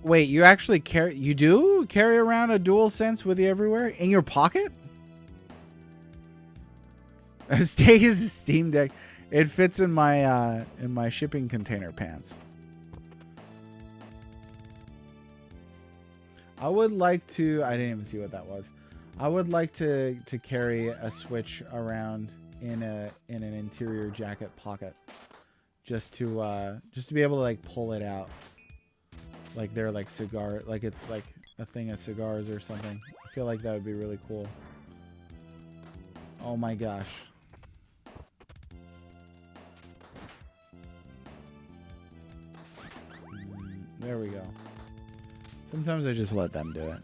Wait, you actually you do carry around a DualSense with you everywhere? In your pocket? Take his Steam Deck. It fits in my shipping container pants. I would like to, I didn't even see what that was. I would like to carry a Switch around in an interior jacket pocket. Just to be able to like pull it out. Like they're like cigar, like it's like a thing of cigars or something. I feel like that would be really cool. Oh my gosh. There we go. Sometimes I just let them do it.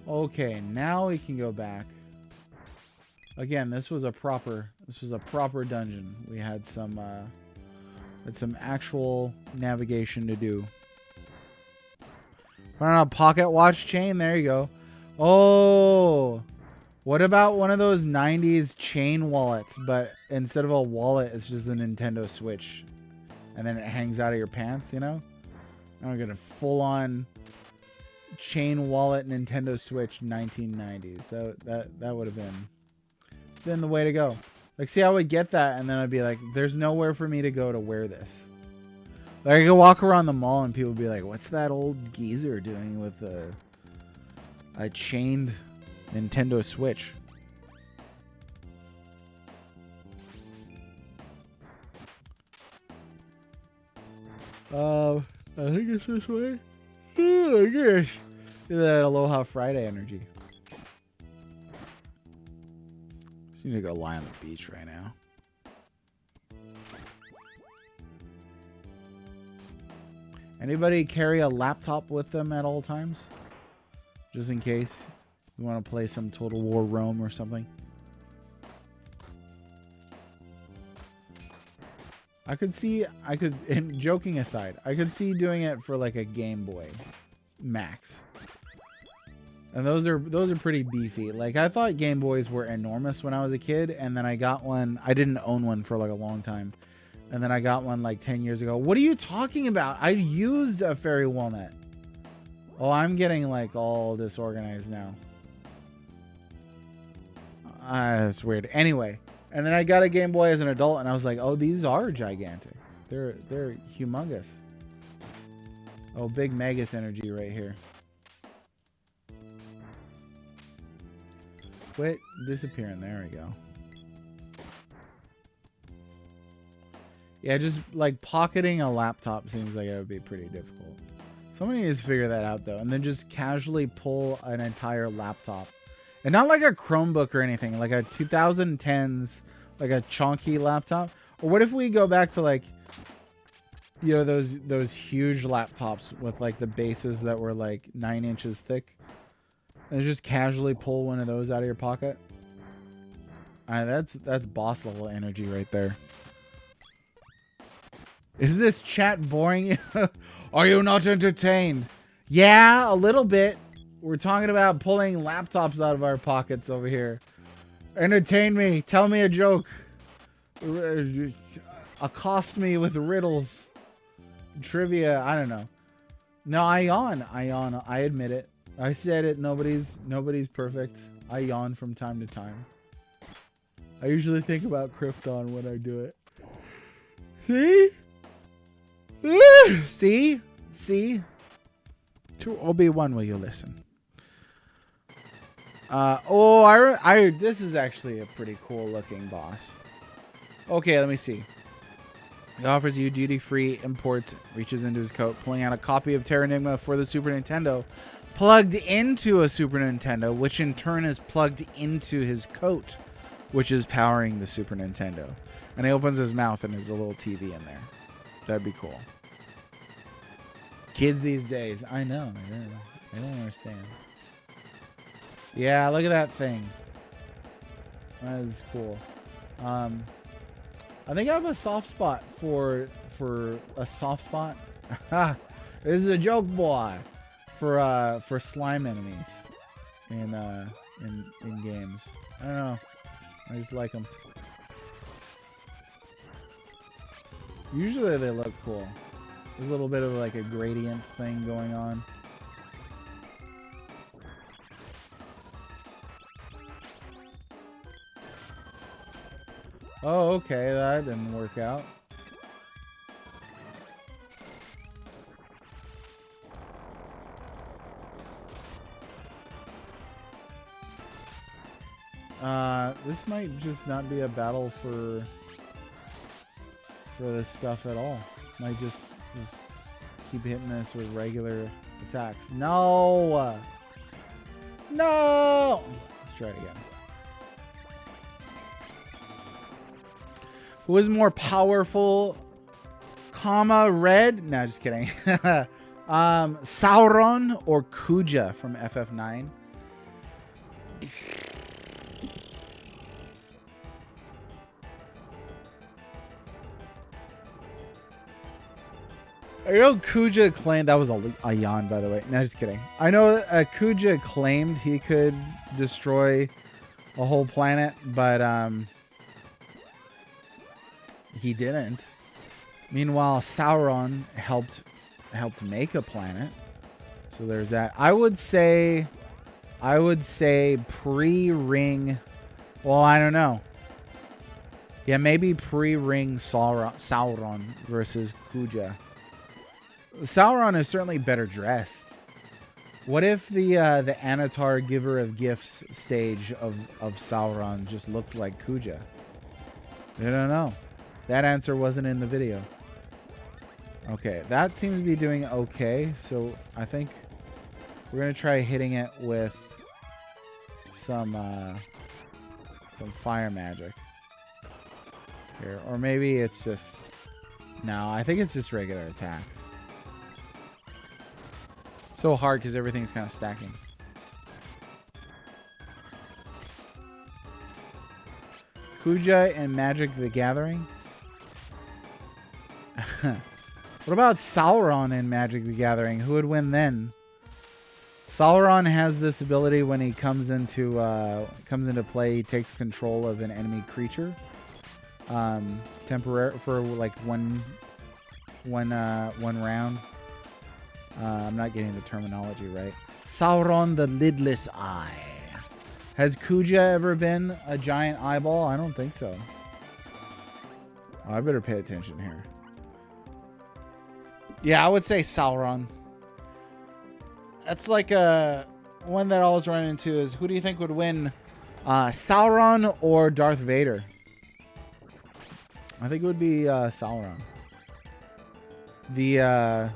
Okay, now we can go back. Again, this was a proper dungeon. We had some actual navigation to do. Put on a pocket watch chain. There you go. Oh, what about one of those 90s chain wallets, but instead of a wallet, it's just a Nintendo Switch, and then it hangs out of your pants, you know? I'm gonna full on chain wallet Nintendo Switch 1990s. That would have been the way to go. Like, see, I would get that, and then I'd be like, there's nowhere for me to go to wear this. Like, I could walk around the mall, and people would be like, what's that old geezer doing with a chained Nintendo Switch? I think it's this way. Oh, my gosh. That Aloha Friday energy. Just need to go lie on the beach right now. Anybody carry a laptop with them at all times? Just in case you want to play some Total War Rome or something. And joking aside, I could see doing it for like a Game Boy Max. And those are pretty beefy. Like, I thought Game Boys were enormous when I was a kid, and then I got one. I didn't own one for like a long time. And then I got one like 10 years ago. What are you talking about? I used a Fairy Walnut. Oh, I'm getting like all disorganized now. That's weird. Anyway, and then I got a Game Boy as an adult, and I was like, oh, these are gigantic. They're humongous. Oh, big Magus energy right here. Quit disappearing. There we go. Yeah, just like pocketing a laptop seems like it would be pretty difficult. Somebody needs to figure that out though, and then just casually pull an entire laptop, and not like a Chromebook or anything, like a 2010s, like a chunky laptop. Or what if we go back to like, you know, those huge laptops with like the bases that were like 9 inches thick, and just casually pull one of those out of your pocket. That's boss level energy right there. Is this chat boring? Are you not entertained? Yeah, a little bit. We're talking about pulling laptops out of our pockets over here. Entertain me. Tell me a joke. Accost me with riddles. Trivia. I don't know. No, I yawn. I admit it. I said it. Nobody's perfect. I yawn from time to time. I usually think about Krypton when I do it. See? See? To Obi-Wan, will you listen? This is actually a pretty cool looking boss. Okay, let me see. He offers you duty-free imports, reaches into his coat, pulling out a copy of Terra Enigma for the Super Nintendo, plugged into a Super Nintendo, which in turn is plugged into his coat, which is powering the Super Nintendo. And he opens his mouth and there's a little TV in there. That'd be cool. Kids these days. I know. I don't understand. Yeah, look at that thing. That is cool. I think I have a soft spot for a soft spot. This is a joke, boy. for slime enemies in games. I don't know. I just like them. Usually they look cool. There's a little bit of like a gradient thing going on. Oh, okay, that didn't work out. This might just not be a battle for this stuff at all. Might just keep hitting this with regular attacks. No! No! Let's try it again. Who is more powerful? Comma red? No, just kidding. Sauron or Kuja from FF9? I know Kuja claimed that was a yawn, by the way. No, just kidding. I know Kuja claimed he could destroy a whole planet, but he didn't. Meanwhile, Sauron helped make a planet. So there's that. I would say pre-ring. Well, I don't know. Yeah, maybe pre-ring Sauron versus Kuja. Sauron is certainly better dressed. What if the Anatar Giver of Gifts stage of Sauron just looked like Kuja? I don't know. That answer wasn't in the video. Okay, that seems to be doing okay. So I think we're gonna try hitting it with some fire magic here, or maybe it's just no. I think it's just regular attacks. So hard because everything's kind of stacking. Kuja and Magic the Gathering. What about Sauron and Magic the Gathering? Who would win then? Sauron has this ability when he comes into play. He takes control of an enemy creature, temporary for like one round. I'm not getting the terminology right. Sauron the Lidless Eye. Has Kuja ever been a giant eyeball? I don't think so. Oh, I better pay attention here. Yeah, I would say Sauron. That's like a one that I always run into is who do you think would win? Sauron or Darth Vader? I think it would be Sauron. Because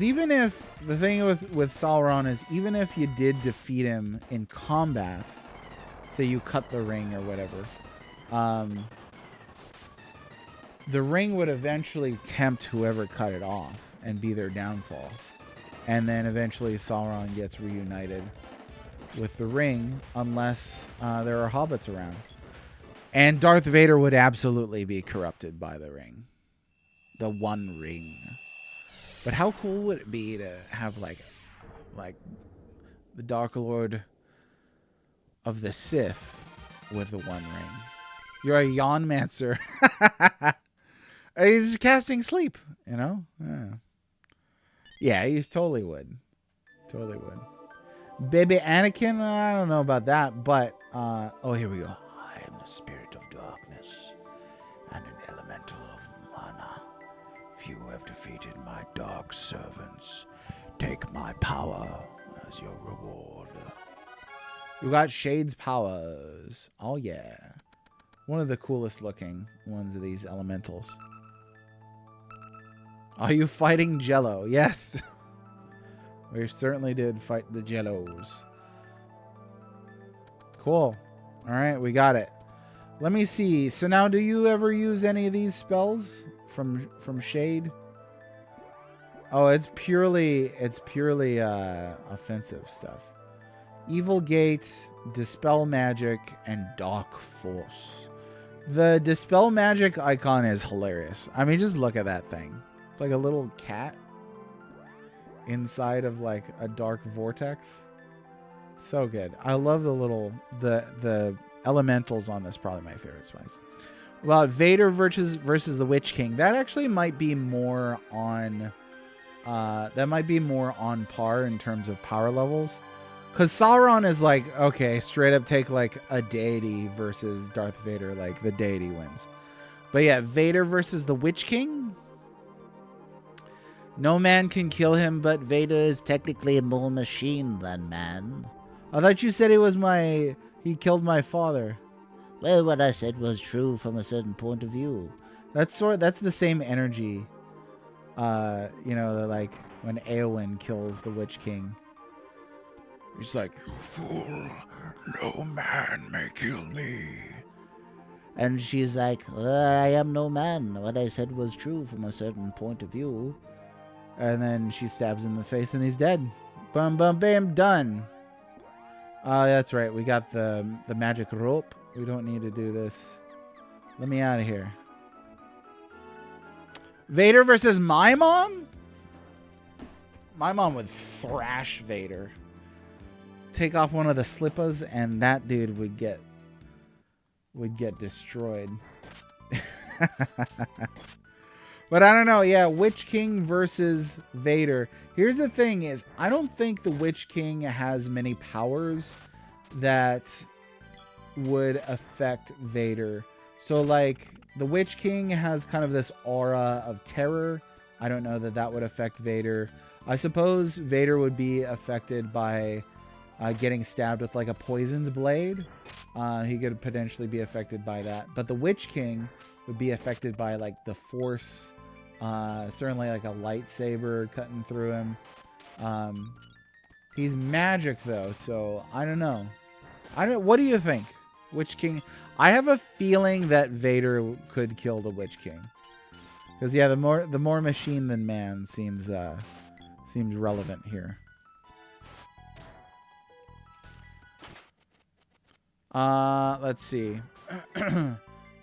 even if the thing with Sauron is even if you did defeat him in combat, say you cut the ring or whatever, the ring would eventually tempt whoever cut it off and be their downfall. And then eventually Sauron gets reunited with the ring unless there are hobbits around. And Darth Vader would absolutely be corrupted by the ring. The One Ring. But how cool would it be to have like the Dark Lord of the Sith with the One Ring? You're a Yawnmancer. He's casting sleep, you know? Yeah, he totally would. Totally would. Baby Anakin, I don't know about that, but oh, here we go. I am the spirit of darkness and an elemental of mana. Few have defeated my dark servants. Take my power as your reward. You got Shade's powers. Oh yeah. One of the coolest looking ones of these elementals. Are you fighting Jello? Yes. We certainly did fight the Jellos. Cool. All right, we got it. Let me see. So now, do you ever use any of these spells from Shade? Oh, it's purely offensive stuff. Evil Gate, Dispel Magic, and Dark Force. The Dispel Magic icon is hilarious. I mean, just look at that thing. It's like a little cat inside of like a dark vortex. So good. I love the elementals on this. Probably my favorite spice. Well, Vader versus the Witch King. That actually might be more on par in terms of power levels. Because Sauron is like, okay, straight up take like a deity versus Darth Vader, like the deity wins. But yeah, Vader versus the Witch King. No man can kill him, but Vader is technically more machine than man. I thought you said he killed my father. Well, what I said was true from a certain point of view. That's the same energy. Like when Eowyn kills the Witch King. He's like, "You fool, no man may kill me." And she's like, I am no man. What I said was true from a certain point of view. And then she stabs him in the face and he's dead. Bum, bum, bam, done. That's right. We got the magic rope. We don't need to do this. Let me out of here. Vader versus my mom? My mom would thrash Vader. Take off one of the slippas and that dude would get destroyed. But I don't know. Yeah, Witch King versus Vader. Here's the thing is, I don't think the Witch King has many powers that would affect Vader. So, like, the Witch King has kind of this aura of terror. I don't know that would affect Vader. I suppose Vader would be affected by getting stabbed with, like, a poisoned blade. He could potentially be affected by that. But the Witch King would be affected by, like, the Force. Certainly like a lightsaber cutting through him. He's magic though, so I don't know. What do you think? Witch King? I have a feeling that Vader could kill the Witch King. Because yeah, the more machine than man seems relevant here. Let's see.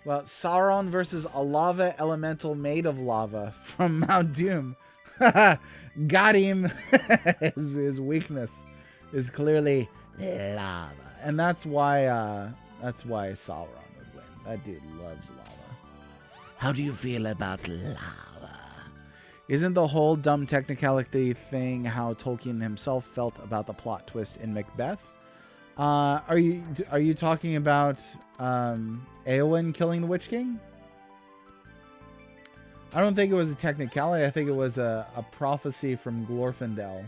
Well, Sauron versus a lava elemental made of lava from Mount Doom. Got him. His weakness is clearly lava, and that's why Sauron would win. That dude loves lava. How do you feel about lava? Isn't the whole dumb technicality thing how Tolkien himself felt about the plot twist in Macbeth? Are you talking about Eowyn killing the Witch King? I don't think it was a technicality. I think it was a prophecy from Glorfindel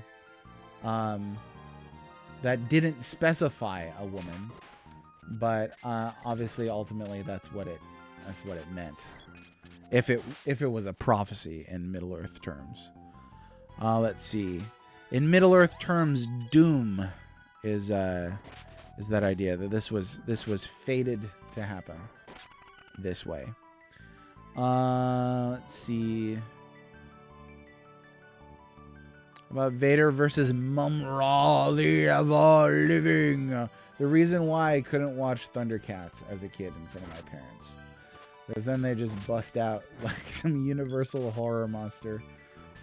that didn't specify a woman, but obviously, ultimately, that's what it meant. If it was a prophecy in Middle Earth terms, let's see. In Middle Earth terms, doom is that idea that this was fated to happen this way. Let's see. About Vader versus Mum-Ra, the ever-living. The reason why I couldn't watch Thundercats as a kid in front of my parents, because then they just bust out like some universal horror monster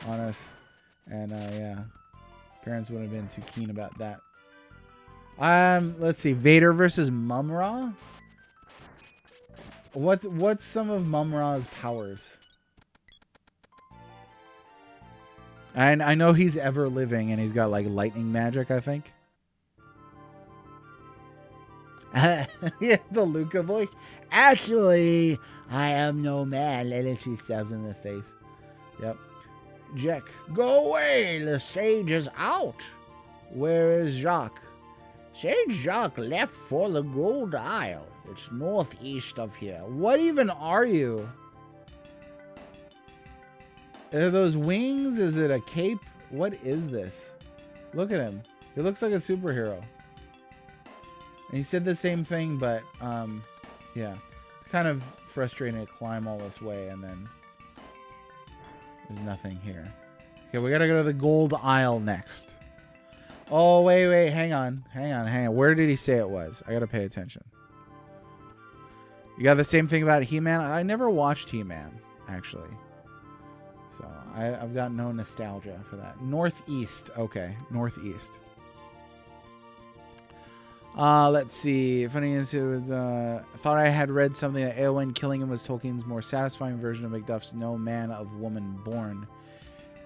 on us, and yeah, parents wouldn't have been too keen about that. Let's see. Vader versus Mum-Ra. What's some of Mum-Ra's powers? And I know he's ever living, and he's got like lightning magic, I think. Yeah, the Luca voice. Actually, I am no man. And then she stabs him in the face. Yep. Jack, go away. The sage is out. Where is Jacques? Sage Jacques left for the Gold Isle. It's northeast of here. What even are you? Are those wings? Is it a cape? What is this? Look at him. He looks like a superhero. And he said the same thing, but yeah. It's kind of frustrating to climb all this way and then there's nothing here. Okay, we gotta go to the Gold Isle next. Oh, wait, hang on. Where did he say it was? I gotta pay attention. You got the same thing about He-Man? I never watched He-Man, actually. So I've got no nostalgia for that. Northeast. Okay, Northeast. Let's see. Funny is it was thought I had read something that Eowyn killing him was Tolkien's more satisfying version of Macduff's no man of woman born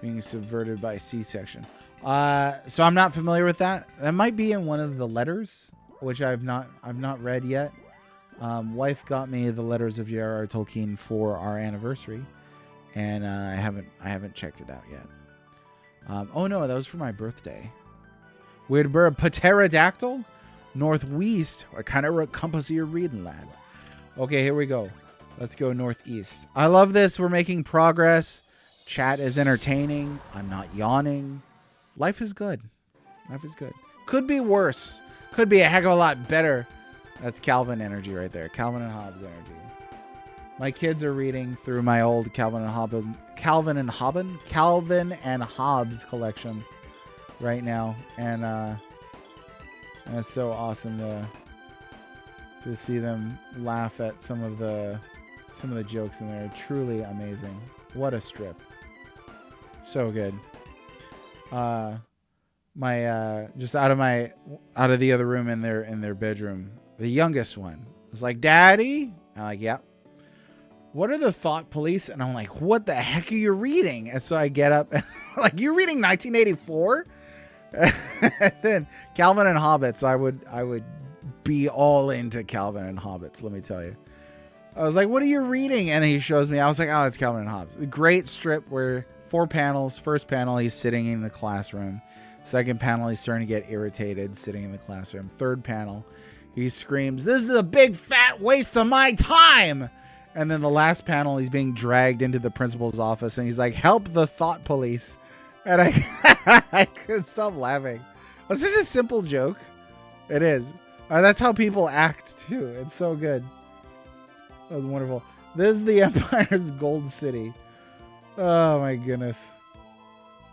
being subverted by C-section. So I'm not familiar with that. That might be in one of the letters, which I've not read yet. Wife got me the letters of J.R.R. Tolkien for our anniversary, and I haven't checked it out yet. Oh no, that was for my birthday. Weird bird, pterodactyl. Northwest. I kind of compass your reading, lad. Okay, here we go. Let's go northeast. I love this. We're making progress. Chat is entertaining. I'm not yawning. Life is good. Life is good. Could be worse. Could be a heck of a lot better. That's Calvin energy right there. Calvin and Hobbes energy. My kids are reading through my old Calvin and Hobbes collection right now, and it's so awesome to see them laugh at some of the jokes in there. Truly amazing. What a strip. So good. My just out of the other room in their bedroom, the youngest one was like, "Daddy?" I'm like, "Yep." "What are the thought police?" And I'm like, "What the heck are you reading?" And so I get up and like, "You're reading 1984?" And then Calvin and Hobbits, I would be all into Calvin and Hobbits, let me tell you. I was like, "What are you reading?" And he shows me. I was like, "Oh, it's Calvin and Hobbes." A great strip where 4 panels. First panel, he's sitting in the classroom. Second panel, he's starting to get irritated sitting in the classroom. Third panel, he screams, "This is a big fat waste of my time." And then the last panel, he's being dragged into the principal's office and he's like, "Help the thought police." And I couldn't stop laughing. It's such a simple joke. It is. That's how people act too. It's so good. That was wonderful. This is the Empire's Gold City. Oh my goodness.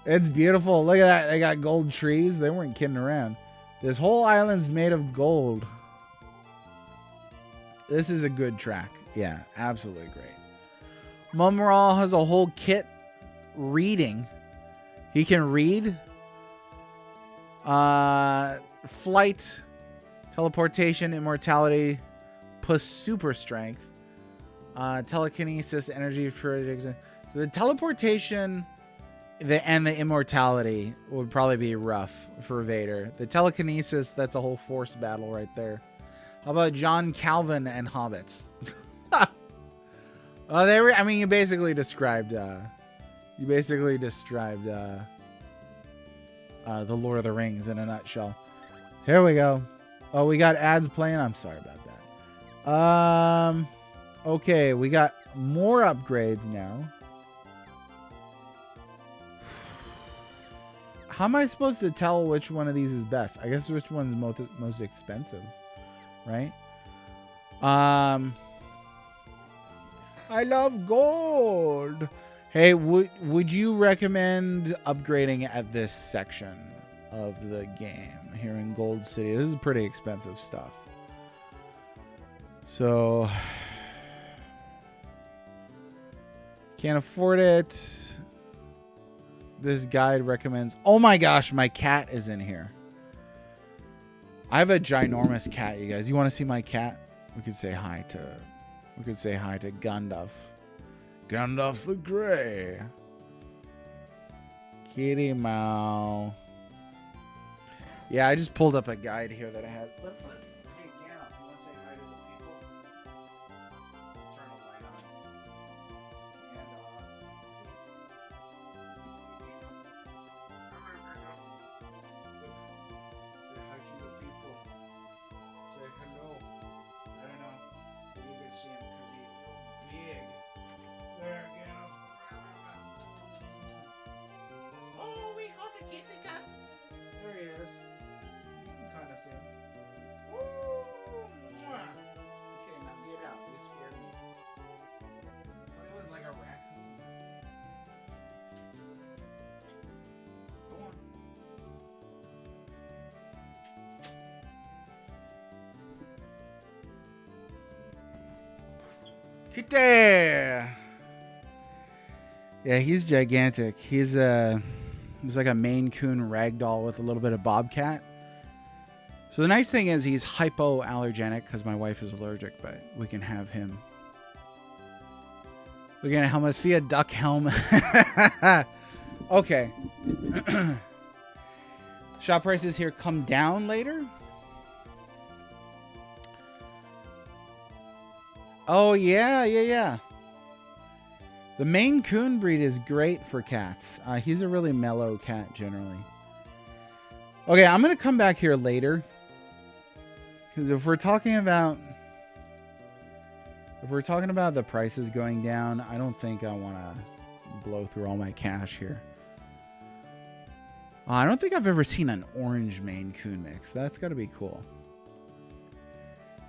It's beautiful. Look at that. They got gold trees. They weren't kidding around. This whole island's made of gold. This is a good track. Yeah, absolutely great. Mumral has a whole kit reading. He can read. Flight, teleportation, immortality, plus super strength. Telekinesis, energy for the teleportation, and the immortality would probably be rough for Vader. The telekinesis, that's a whole force battle right there. How about John Calvin and Hobbits? I mean, you basically described the Lord of the Rings in a nutshell. Here we go. Oh, we got ads playing. I'm sorry about that. Okay, we got more upgrades now. How am I supposed to tell which one of these is best? I guess which one's most expensive, right? I love gold. Hey, would you recommend upgrading at this section of the game here in Gold City? This is pretty expensive stuff. So, can't afford it. This guide recommends... Oh my gosh, my cat is in here. I have a ginormous cat, you guys. You want to see my cat? We could say hi to Gandalf. Gandalf the Grey. Kitty Mouse. Yeah, I just pulled up a guide here that I had. Let's hey, Gandalf, you want to say hi to the people? Turn a light on. And, say hi to the people. Say hello. I don't know. You can see him because he's big. There, Gandalf. Oh, we got the kitty cat. There he is. You can kind of see him. Ooh, mwah. Okay, now get out. You scared me. Oh, it was like a raccoon. Go on. Kitty! Yeah, he's gigantic. He's like a Maine Coon ragdoll with a little bit of bobcat. So the nice thing is he's hypoallergenic because my wife is allergic, but we can have him. We're gonna helmet. See a duck helmet. Okay. Shop prices here come down later. Oh yeah. The Maine Coon breed is great for cats. He's a really mellow cat generally. Okay, I'm gonna come back here later because if we're talking about the prices going down, I don't think I want to blow through all my cash here. I don't think I've ever seen an orange Maine Coon mix. That's got to be cool.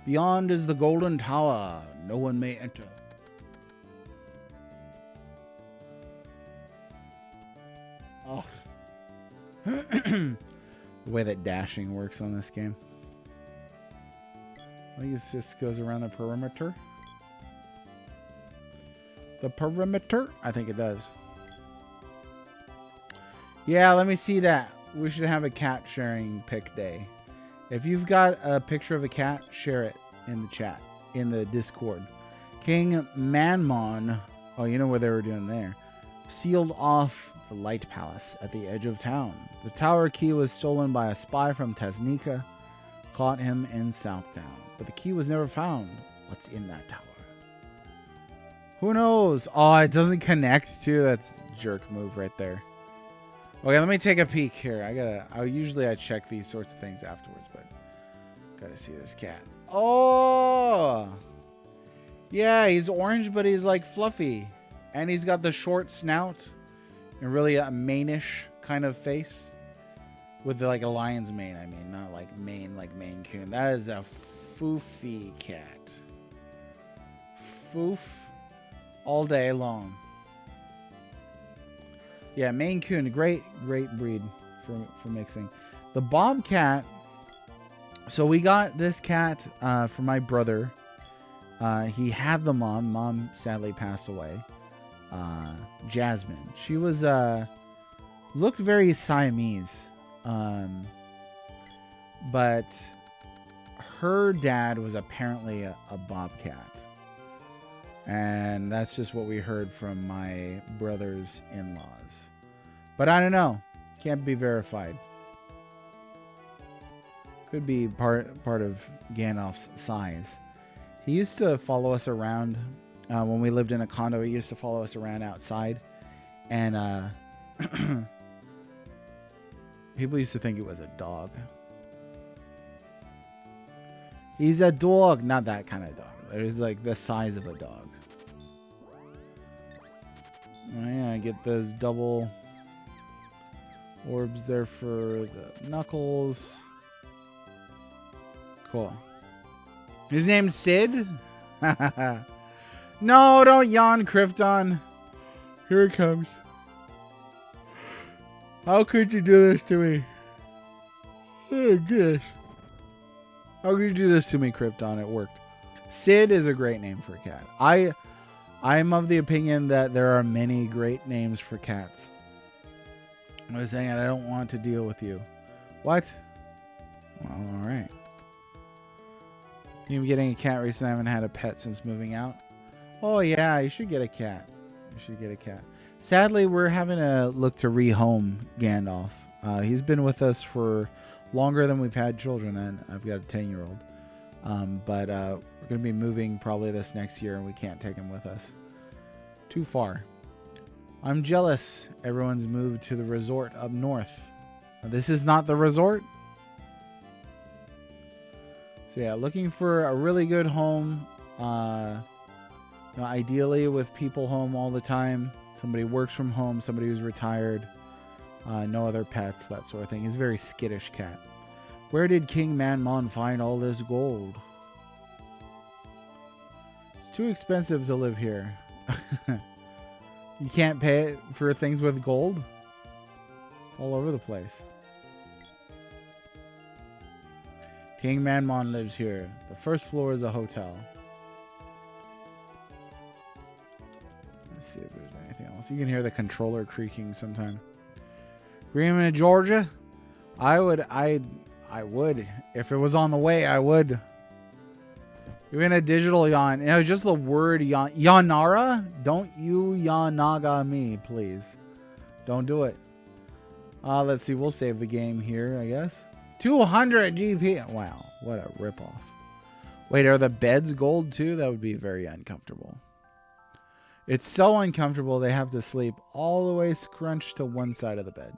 Beyond is the Golden Tower. No one may enter. Oh. The way that dashing works on this game. I think it just goes around the perimeter. The perimeter? I think it does. Yeah, let me see that. We should have a cat sharing pic day. If you've got a picture of a cat, share it in the chat, in the Discord. King Manmon, oh, you know what they were doing there. Sealed off the Light Palace at the edge of town. The tower key was stolen by a spy from Tasnica. Caught him in Southtown. But the key was never found. What's in that tower? Who knows? Oh, it doesn't connect too. That's a jerk move right there. Okay, let me take a peek here. I check these sorts of things afterwards, but gotta see this cat. Oh! Yeah, he's orange, but he's like fluffy. And he's got the short snout and really a mane-ish kind of face. With like a lion's mane, I mean, not like mane like Maine Coon. That is a foofy cat. Foof all day long. Yeah, Maine Coon, great breed for mixing. The Bobcat. So we got this cat for my brother. He had the mom. Mom sadly passed away. Jasmine. She was looked very Siamese. But her dad was apparently a bobcat. And that's just what we heard from my brother's in-laws. But I don't know. Can't be verified. Could be part of Gandalf's size. He used to follow us around. When we lived in a condo, he used to follow us around outside. And people used to think it was a dog. He's a dog. Not that kind of dog. It's like the size of a dog. Oh, yeah, get those double orbs there for the knuckles. Cool. His name's Sid? No, don't yawn, Krypton. Here it comes. How could you do this to me? Oh, gosh. How could you do this to me, Krypton? It worked. Sid is a great name for a cat. I'm of the opinion that there are many great names for cats. I was saying I don't want to deal with you. What? Well, all right. You getting a cat recently? I haven't had a pet since moving out. Oh, yeah, you should get a cat. You should get a cat. Sadly, we're having to look to rehome Gandalf. He's been with us for longer than we've had children, and I've got a 10-year-old. But we're going to be moving probably this next year, and we can't take him with us. Too far. I'm jealous. Everyone's moved to the resort up north. This is not the resort. So yeah, looking for a really good home. Ideally with people home all the time. Somebody works from home. Somebody who's retired. No other pets, that sort of thing. He's a very skittish cat. Where did King Manmon find all this gold? It's too expensive to live here. You can't pay it for things with gold? All over the place. King Manmon lives here. The first floor is a hotel. Let's see if there's anything else. You can hear the controller creaking sometime. Greenman, Georgia. I would. If it was on the way, I would. Even a digital yawn. You know, just the word yawn. Yanara? Don't you yanaga me, please. Don't do it. Let's see. We'll save the game here, I guess. 200 GP. Wow. What a ripoff. Wait, are the beds gold too? That would be very uncomfortable. It's so uncomfortable they have to sleep all the way scrunched to one side of the bed.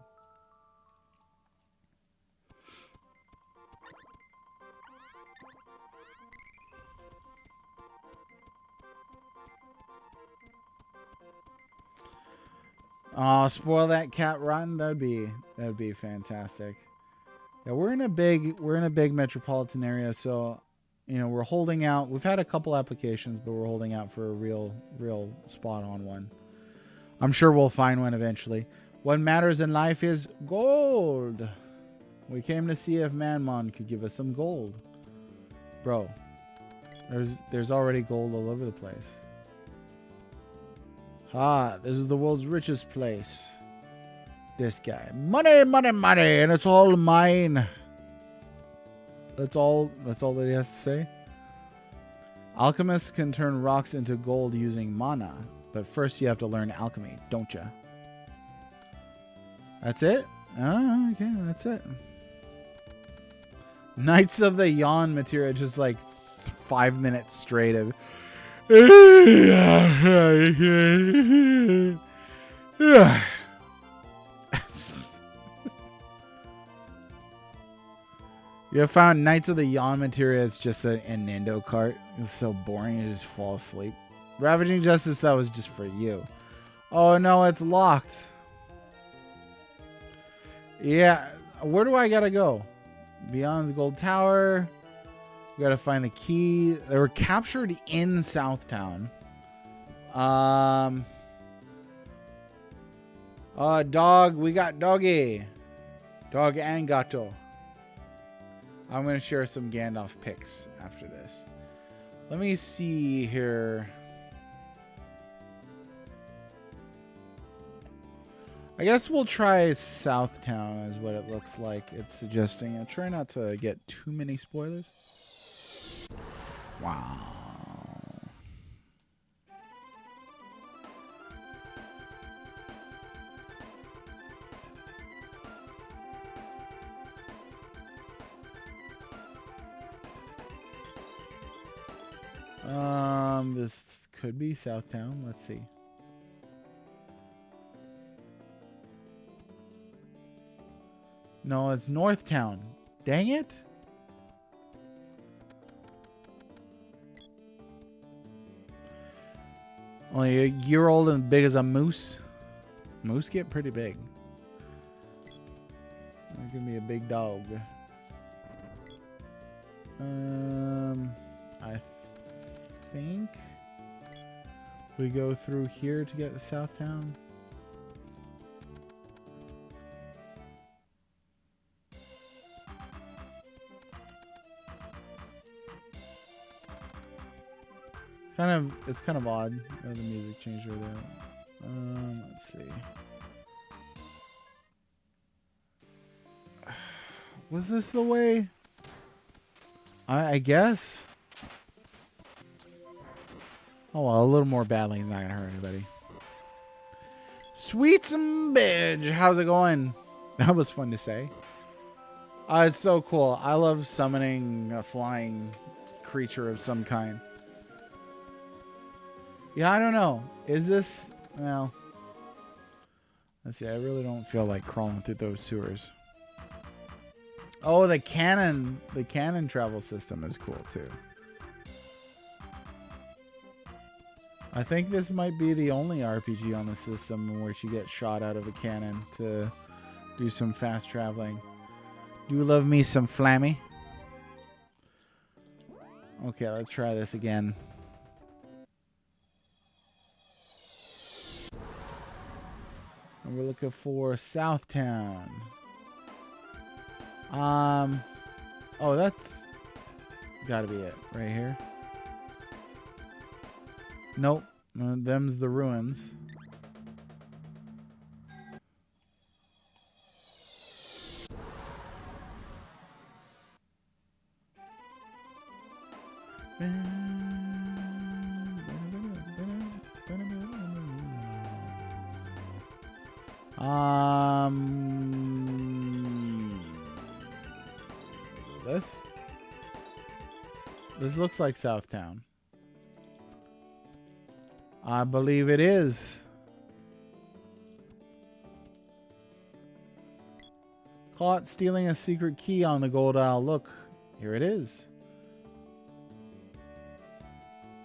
Oh, spoil that cat rotten. That'd be fantastic. Yeah, we're in a big metropolitan area, so you know, we're holding out. We've had a couple applications, but we're holding out for a real spot on one. I'm sure we'll find one eventually. What matters in life is gold. We came to see if Manmon could give us some gold. Bro, there's already gold all over the place. Ah, this is the world's richest place. This guy. Money, money, money, and it's all mine. That's all that he has to say. Alchemists can turn rocks into gold using mana, but first you have to learn alchemy, don't you? That's it? Oh, okay, that's it. Knights of the Yawn material, just like 5 minutes straight of... You have found Knights of the Yawn material. It's just an Nintendo cart. It's so boring. You just fall asleep. Ravaging Justice, that was just for you. Oh no, it's locked. Yeah, where do I gotta go? Beyond's Gold Tower. We gotta find the key. They were captured in Southtown. Dog. We got doggy. Dog and gato. I'm going to share some Gandalf pics after this. Let me see here. I guess we'll try Southtown is what it looks like it's suggesting. I'll try not to get too many spoilers. Wow. This could be Southtown. Let's see. No, it's Northtown. Dang it. Only a year old and big as a moose. Moose get pretty big. That could be a big dog. I think we go through here to get to Southtown. It's kind of odd. Oh, the music changed over there. Let's see. Was this the way? I guess. Oh well, a little more battling is not gonna hurt anybody. Sweet some bitch, how's it going? That was fun to say. It's so cool. I love summoning a flying creature of some kind. Yeah, I don't know. Is this... Well... Let's see, I really don't feel like crawling through those sewers. Oh, the cannon travel system is cool, too. I think this might be the only RPG on the system in which you get shot out of a cannon to do some fast traveling. Do you love me some Flammy? Okay, let's try this again. And we're looking for Southtown. Oh, that's gotta be it right here. Nope. Them's the ruins. This? This looks like Southtown. I believe it is. Caught stealing a secret key on the gold isle. Look, here it is.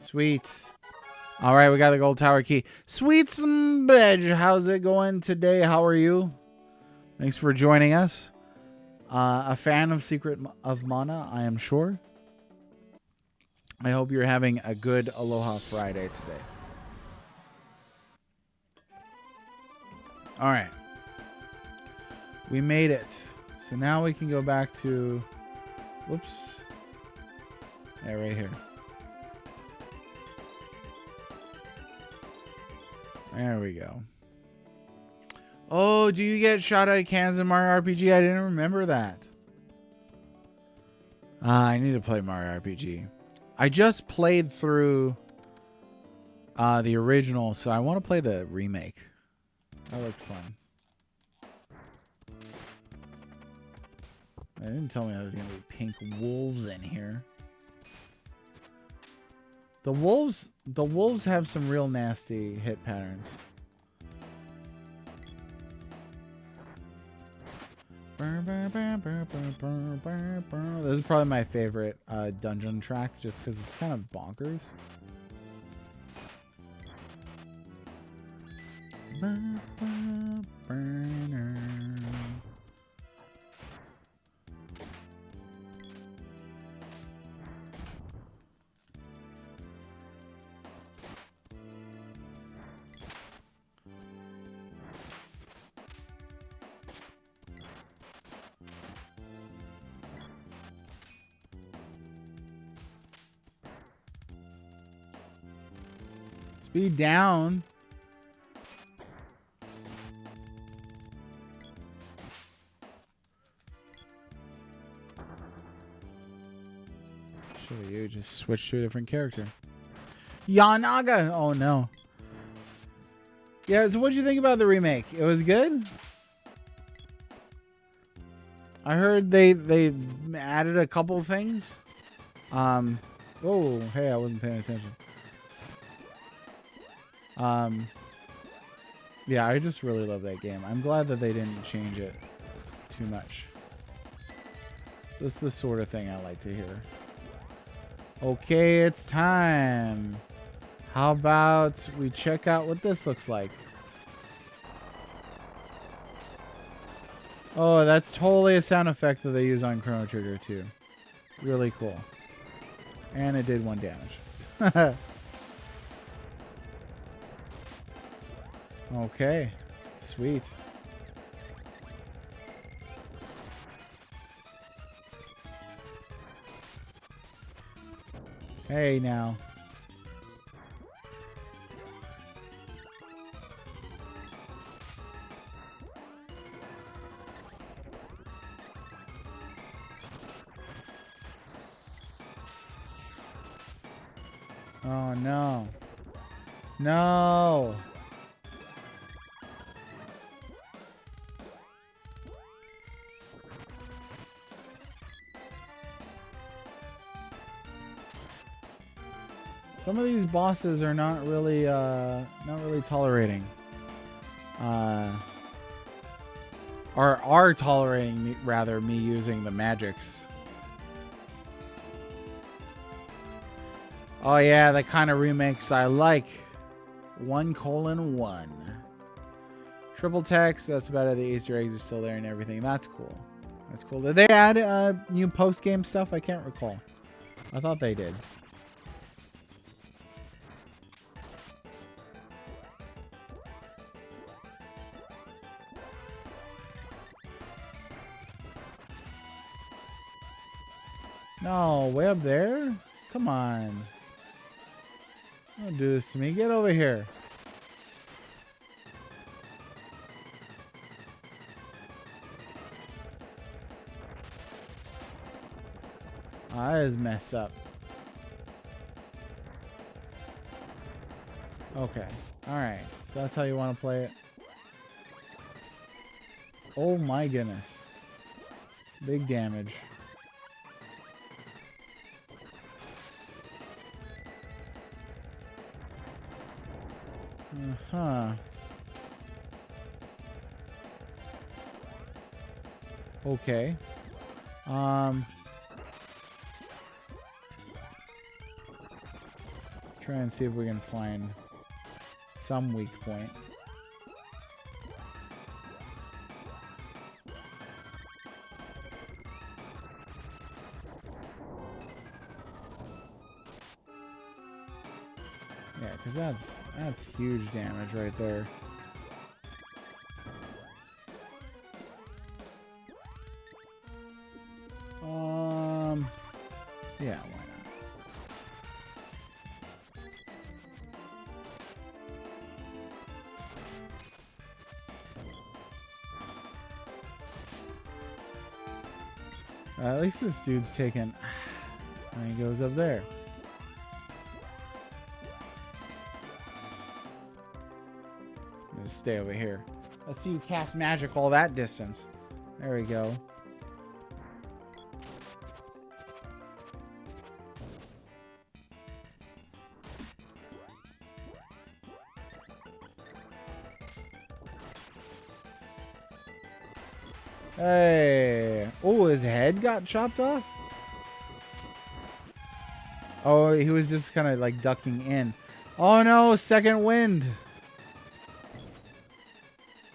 Sweet. All right, we got the gold tower key. Sweet some bedge. How's it going today? How are you? Thanks for joining us. A fan of Secret of Mana, I am sure. I hope you're having a good Aloha Friday today. All right. We made it. So now we can go back to... Whoops. Yeah, right here. There we go. Oh, do you get shot out of cans in Mario RPG? I didn't remember that. I need to play Mario RPG. I just played through the original, so I want to play the remake. That looked fun. They didn't tell me there was going to be pink wolves in here. The wolves have some real nasty hit patterns. This is probably my favorite dungeon track, just because it's kind of bonkers. Speed down. Should you just switch to a different character? Yanaga. Oh no. Yeah, so what'd you think about the remake? It was good? I heard they added a couple things. Oh, hey, I wasn't paying attention. Yeah, I just really love that game. I'm glad that they didn't change it too much. This is the sort of thing I like to hear. Okay, it's time. How about we check out what this looks like? Oh, that's totally a sound effect that they use on Chrono Trigger too. Really cool. And it did 1 damage. Okay, sweet. Hey now. Oh no. No. Some of these bosses are not really tolerating. Are tolerating me, rather, me using the magics. Oh yeah, the kind of remakes I like. 1:1. Triple text, that's about it. The Easter eggs are still there and everything. That's cool. That's cool. Did they add new post-game stuff? I can't recall. I thought they did. No, way up there? Come on. Don't do this to me. Get over here. Ah, that is messed up. Okay. Alright. So that's how you want to play it. Oh my goodness. Big damage. Uh-huh. Okay. Try and see if we can find some weak point. Yeah, because that's huge damage right there. Yeah, why not? At least this dude's taking... And he goes up there. Just stay over here. Let's see you cast magic all that distance. There we go. Hey. Oh, his head got chopped off? Oh, he was just kind of like ducking in. Oh no, second wind.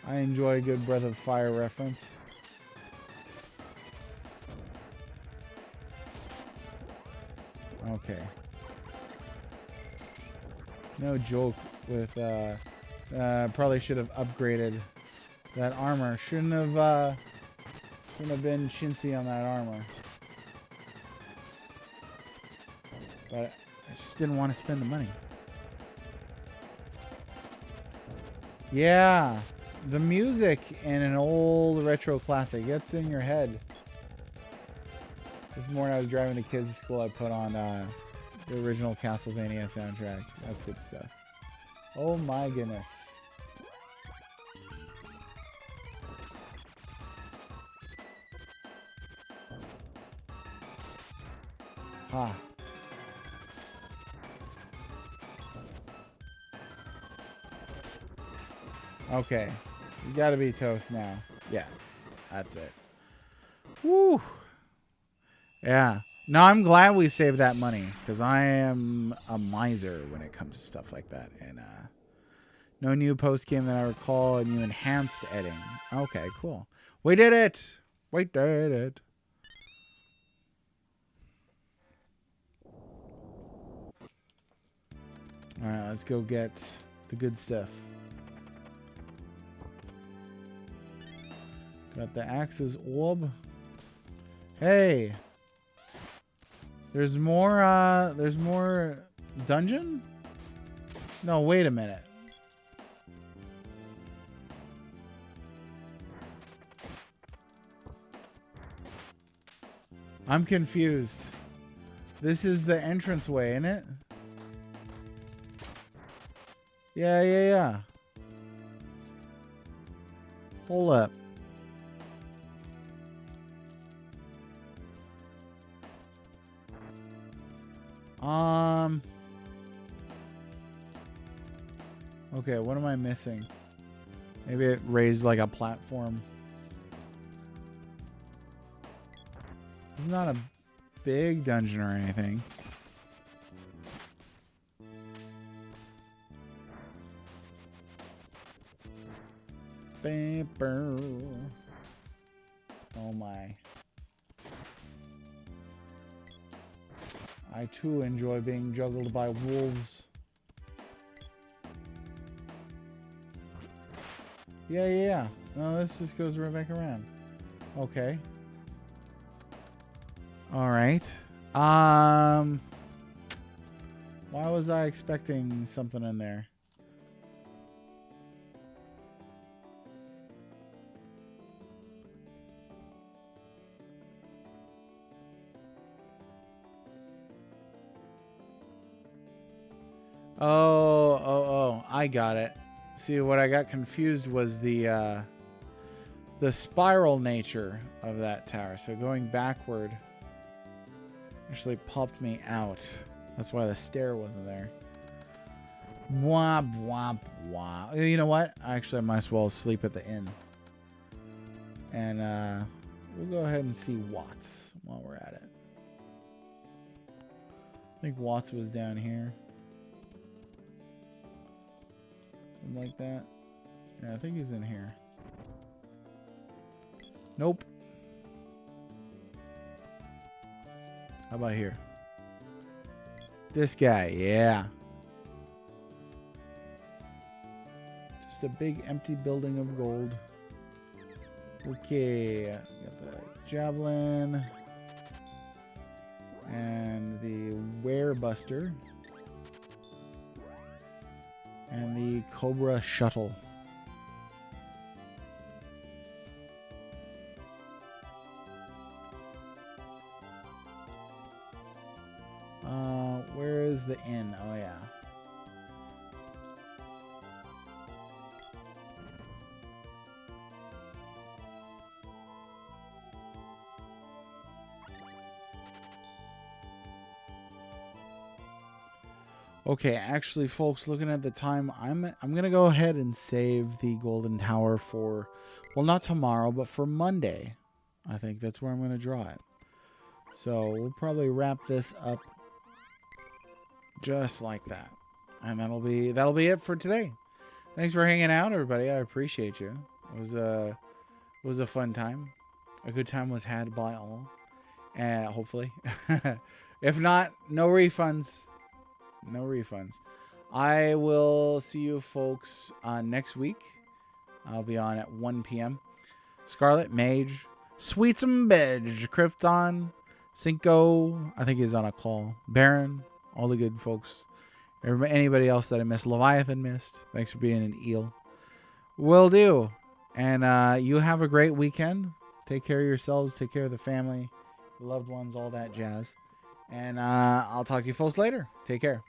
I enjoy a good Breath of Fire reference. Okay. No joke with, probably should have upgraded that armor. Shouldn't have been chintzy on that armor. But I just didn't want to spend the money. Yeah. The music in an old retro classic gets in your head. This morning I was driving the kids to school. I put on the original Castlevania soundtrack. That's good stuff. Oh my goodness. Ha. Okay. You gotta be toast now. Yeah. That's it. Woo. Yeah. No, I'm glad we saved that money because I am a miser when it comes to stuff like that. And no new post game that I recall, a new enhanced editing. Okay, cool. We did it. We did it. All right, let's go get the good stuff. Got the Axe's orb. Hey. There's more dungeon? No, wait a minute. I'm confused. This is the entranceway, isn't it? Yeah. Hold up. Okay, what am I missing? Maybe it raised like a platform. It's not a big dungeon or anything. Oh my. I too enjoy being juggled by wolves. Yeah. No, this just goes right back around. Okay. All right. Why was I expecting something in there? Oh, I got it. See, what I got confused was the spiral nature of that tower. So going backward actually popped me out. That's why the stair wasn't there. Womp, womp, womp. You know what? Actually, I might as well sleep at the inn. And we'll go ahead and see Watts while we're at it. I think Watts was down here. Something like that. Yeah, I think he's in here. Nope. How about here? This guy, yeah. Just a big empty building of gold. Okay, got the javelin and the werebuster and the Cobra shuttle. Where is the inn? Oh yeah. Okay, actually, folks, looking at the time, I'm gonna go ahead and save the Golden Tower for, well, not tomorrow, but for Monday. I think that's where I'm gonna draw it. So we'll probably wrap this up just like that, and that'll be it for today. Thanks for hanging out, everybody. I appreciate you. It was a fun time. A good time was had by all, and hopefully, if not, no refunds. No refunds. I will see you folks next week. I'll be on at 1 p.m. Scarlet, Mage, Sweetsome Bedge, Krypton, Cinco, I think he's on a call. Baron, all the good folks. Anybody else that I missed. Leviathan missed. Thanks for being an eel. Will do. And you have a great weekend. Take care of yourselves. Take care of the family, loved ones, all that jazz. And I'll talk to you folks later. Take care.